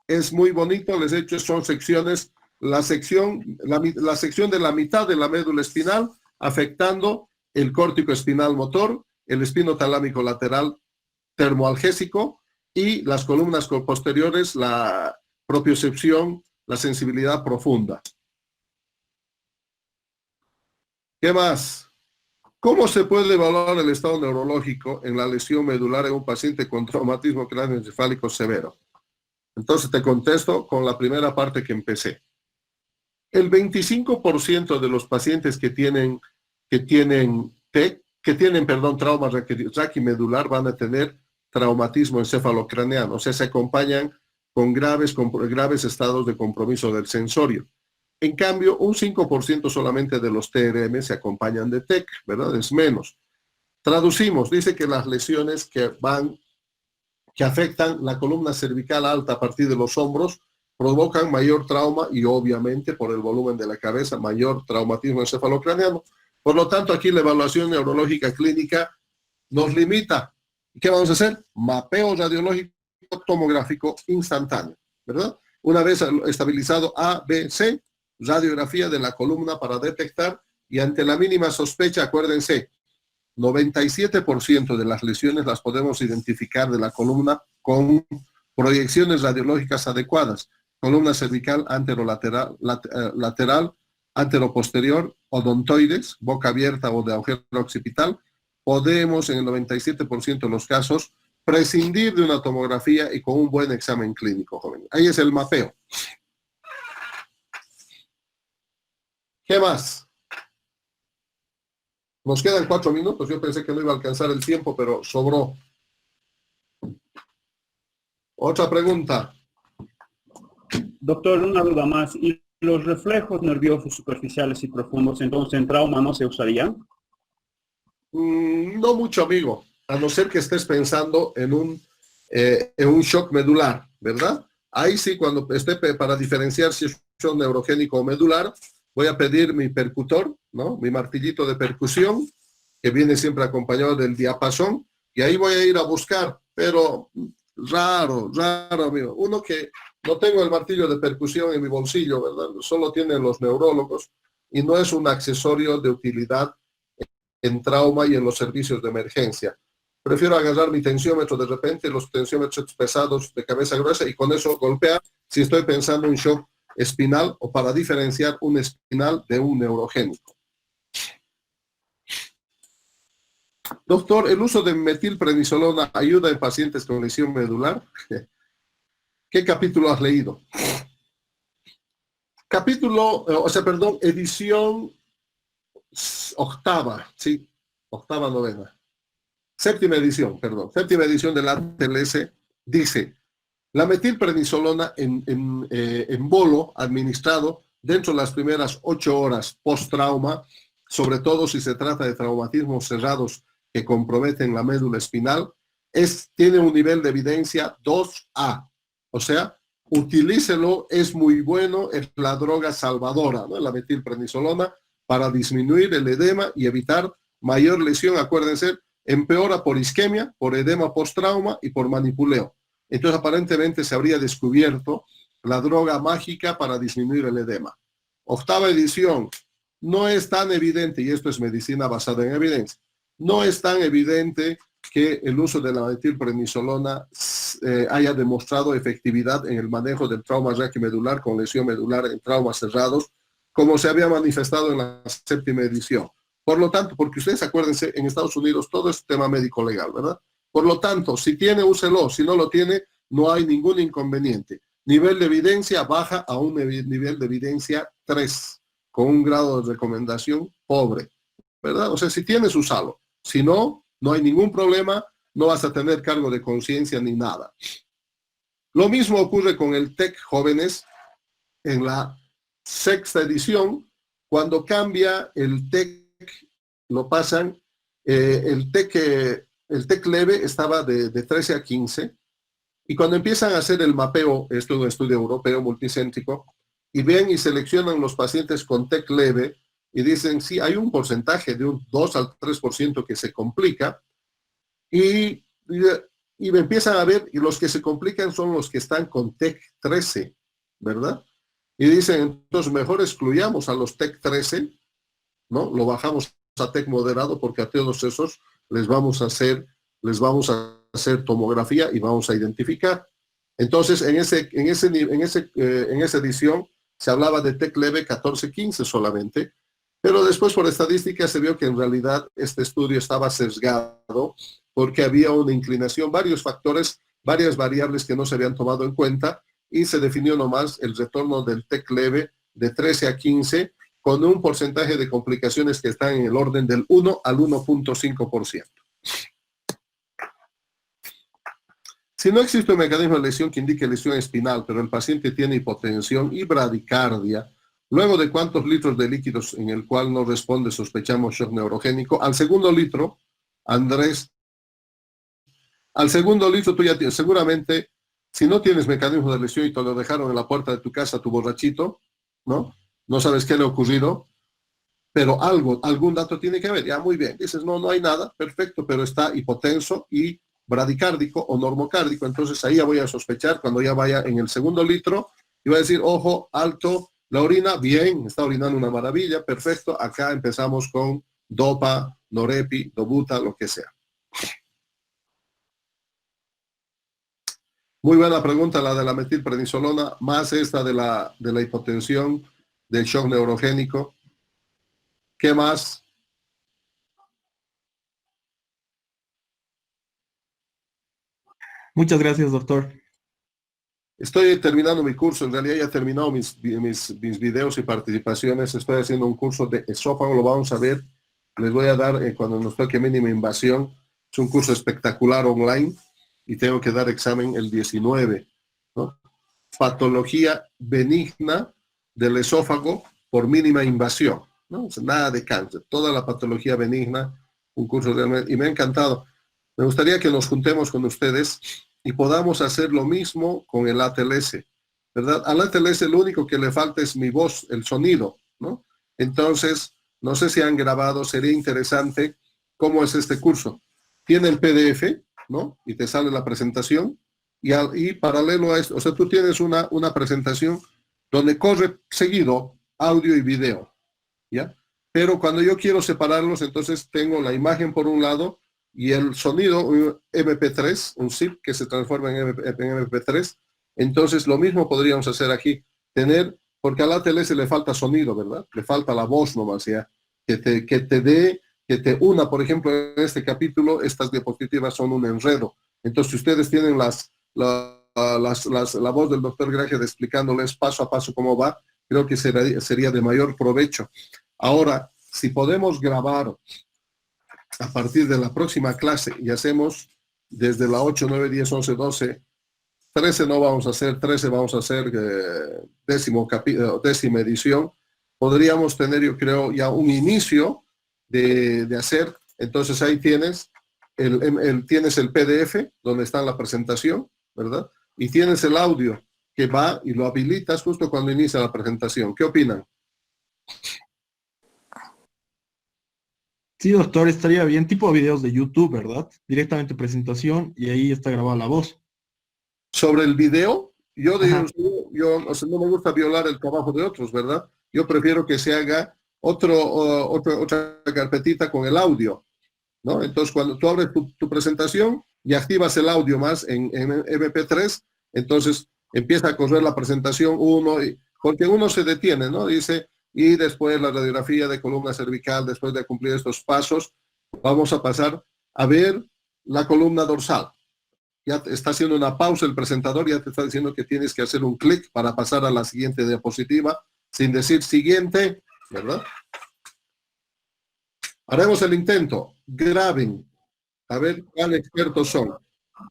es muy bonito, les he hecho, son secciones, la sección de la mitad de la médula espinal afectando el córtico espinal motor, el espinotalámico lateral termoalgésico y las columnas posteriores, la propiocepción, la sensibilidad profunda. ¿Qué más? ¿Cómo se puede evaluar el estado neurológico en la lesión medular en un paciente con traumatismo craneoencefálico severo? Entonces te contesto con la primera parte que empecé. El 25% de los pacientes que tienen trauma raquimedular van a tener traumatismo encefalocraneano, o sea, se acompañan con graves estados de compromiso del sensorio. En cambio, un 5% solamente de los TRM se acompañan de TEC, ¿verdad? Es menos. Traducimos, dice que las lesiones que afectan la columna cervical alta a partir de los hombros provocan mayor trauma y obviamente por el volumen de la cabeza mayor traumatismo encefalocraneano. Por lo tanto, aquí la evaluación neurológica clínica nos limita. ¿Qué vamos a hacer? Mapeo radiológico tomográfico instantáneo, ¿verdad? Una vez estabilizado A, B, C, radiografía de la columna para detectar y ante la mínima sospecha, acuérdense, 97% de las lesiones las podemos identificar de la columna con proyecciones radiológicas adecuadas. Columna cervical anterolateral, lateral, anteroposterior, odontoides, boca abierta o de agujero occipital. Podemos, en el 97% de los casos, prescindir de una tomografía y con un buen examen clínico, joven. Ahí es el mapeo. ¿Qué más? Nos quedan 4 minutos. Yo pensé que no iba a alcanzar el tiempo, pero sobró. Otra pregunta.
Doctor, una duda más. ¿Y los reflejos nerviosos superficiales y profundos, entonces en trauma no se usarían?
No mucho, amigo. A no ser que estés pensando en un shock medular, ¿verdad? Ahí sí, cuando esté para diferenciar si es un shock neurogénico o medular, voy a pedir mi percutor, ¿no? Mi martillito de percusión, que viene siempre acompañado del diapasón, y ahí voy a ir a buscar, pero raro, amigo. Uno que no tengo el martillo de percusión en mi bolsillo, ¿verdad? Solo tienen los neurólogos, y no es un accesorio de utilidad en trauma y en los servicios de emergencia. Prefiero agarrar mi tensiómetro de repente, los tensiómetros pesados de cabeza gruesa, y con eso golpear si estoy pensando en shock espinal o para diferenciar un espinal de un neurogénico. Doctor, ¿el uso de metilprednisolona ayuda en pacientes con lesión medular? ¿Qué capítulo has leído? Edición octava, sí, octava, novena. Séptima edición de la ATLS dice, la metilprednisolona en bolo administrado dentro de las primeras 8 horas post-trauma, sobre todo si se trata de traumatismos cerrados que comprometen la médula espinal, tiene un nivel de evidencia 2A. O sea, utilícelo, es muy bueno, es la droga salvadora, ¿no? La metilprednisolona para disminuir el edema y evitar mayor lesión. Acuérdense, empeora por isquemia, por edema post-trauma y por manipuleo. Entonces, aparentemente se habría descubierto la droga mágica para disminuir el edema. Octava edición, no es tan evidente, y esto es medicina basada en evidencia, no es tan evidente que el uso de la metilprednisolona haya demostrado efectividad en el manejo del trauma raquimedular con lesión medular en traumas cerrados, como se había manifestado en la séptima edición. Por lo tanto, porque ustedes acuérdense, en Estados Unidos todo es tema médico legal, ¿verdad? Por lo tanto, si tiene, úselo. Si no lo tiene, no hay ningún inconveniente. Nivel de evidencia baja a un nivel de evidencia 3, con un grado de recomendación pobre, ¿verdad? O sea, si tienes, úsalo. Si no, no hay ningún problema, no vas a tener cargo de conciencia ni nada. Lo mismo ocurre con el TEC jóvenes en la sexta edición. Cuando cambia el TEC, lo pasan, el TEC leve estaba de 13 a 15, y cuando empiezan a hacer el mapeo, esto es un estudio europeo multicéntrico, y ven y seleccionan los pacientes con TEC leve, y dicen, sí, hay un porcentaje de un 2 al 3% que se complica, y empiezan a ver, y los que se complican son los que están con TEC 13, ¿verdad? Y dicen, entonces mejor excluyamos a los TEC 13, ¿no? Lo bajamos a TEC moderado, porque a todos esos les vamos a hacer tomografía y vamos a identificar. Entonces, en esa edición se hablaba de TEC leve 14-15 solamente, pero después por estadística se vio que en realidad este estudio estaba sesgado porque había una inclinación, varios factores, varias variables que no se habían tomado en cuenta, y se definió nomás el retorno del TEC leve de 13 a 15 con un porcentaje de complicaciones que están en el orden del 1 al 1.5%. Si no existe un mecanismo de lesión que indique lesión espinal, pero el paciente tiene hipotensión y bradicardia, luego de cuántos litros de líquidos en el cual no responde, sospechamos shock neurogénico. Al segundo litro, Andrés, al segundo litro tú ya tienes, seguramente, si no tienes mecanismo de lesión y te lo dejaron en la puerta de tu casa, tu borrachito, ¿no? No sabes qué le ha ocurrido, pero algún dato tiene que haber. Ya, muy bien. Dices, no hay nada, perfecto, pero está hipotenso y bradicárdico o normocárdico. Entonces ahí ya voy a sospechar cuando ya vaya en el segundo litro y voy a decir, ojo, alto, la orina, bien, está orinando una maravilla, perfecto. Acá empezamos con dopa, norepi, dobuta, lo que sea. Muy buena pregunta la de la metilprednisolona, más esta de la hipotensión, del shock neurogénico. ¿Qué más?
Muchas gracias, doctor.
Estoy terminando mi curso, en realidad ya he terminado mis videos y participaciones. Estoy haciendo un curso de esófago, lo vamos a ver. Les voy a dar, cuando nos toque mínima invasión, es un curso espectacular online y tengo que dar examen el 19, ¿no? Patología benigna del esófago por mínima invasión, ¿no? O sea, nada de cáncer, toda la patología benigna, un curso realmente, y me ha encantado. Me gustaría que nos juntemos con ustedes y podamos hacer lo mismo con el ATLS, ¿verdad? Al ATLS lo único que le falta es mi voz, el sonido, ¿no? Entonces, no sé si han grabado, sería interesante cómo es este curso. Tiene el PDF, ¿no? Y te sale la presentación, y paralelo a esto, o sea, tú tienes una presentación donde corre seguido audio y video, ¿ya? pero cuando yo quiero separarlos, entonces tengo la imagen por un lado y el sonido, un MP3, un zip que se transforma en MP3. Entonces lo mismo podríamos hacer aquí, porque al ATLS le falta sonido, ¿verdad? Le falta la voz nomás ya, que te una, por ejemplo, en este capítulo, estas diapositivas son un enredo. Entonces, si ustedes tienen la voz del doctor Grajeda explicándoles paso a paso cómo va, creo que sería de mayor provecho. Ahora, si podemos grabar a partir de la próxima clase y hacemos desde la 8, 9, 10, 11, 12, 13 no vamos a hacer, 13 vamos a hacer décima edición, podríamos tener, yo creo, ya un inicio de hacer. Entonces ahí tienes tienes el PDF donde está la presentación, ¿verdad? Y tienes el audio que va y lo habilitas justo cuando inicia la presentación. ¿Qué opinan?
Sí, doctor, estaría bien, tipo videos de YouTube, ¿verdad? Directamente presentación y ahí está grabada la voz.
Sobre el video, o sea, no me gusta violar el trabajo de otros, ¿verdad? Yo prefiero que se haga otra carpetita con el audio, ¿no? Entonces, cuando tú abres tu presentación y activas el audio más en MP3, entonces empieza a correr la presentación porque uno se detiene, ¿no? Dice, y después la radiografía de columna cervical, después de cumplir estos pasos, vamos a pasar a ver la columna dorsal. Ya está haciendo una pausa el presentador, ya te está diciendo que tienes que hacer un clic para pasar a la siguiente diapositiva, sin decir siguiente, ¿verdad? Haremos el intento. Graben. A ver cuán expertos son.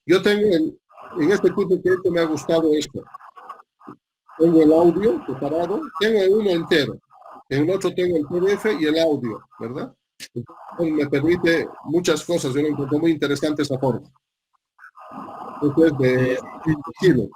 Yo tengo, en este curso que he hecho me ha gustado esto. Tengo el audio separado, tengo uno entero. En el otro tengo el PDF y el audio, ¿verdad? Entonces me permite muchas cosas. Yo lo encuentro muy interesante esa forma. Entonces, de estilo.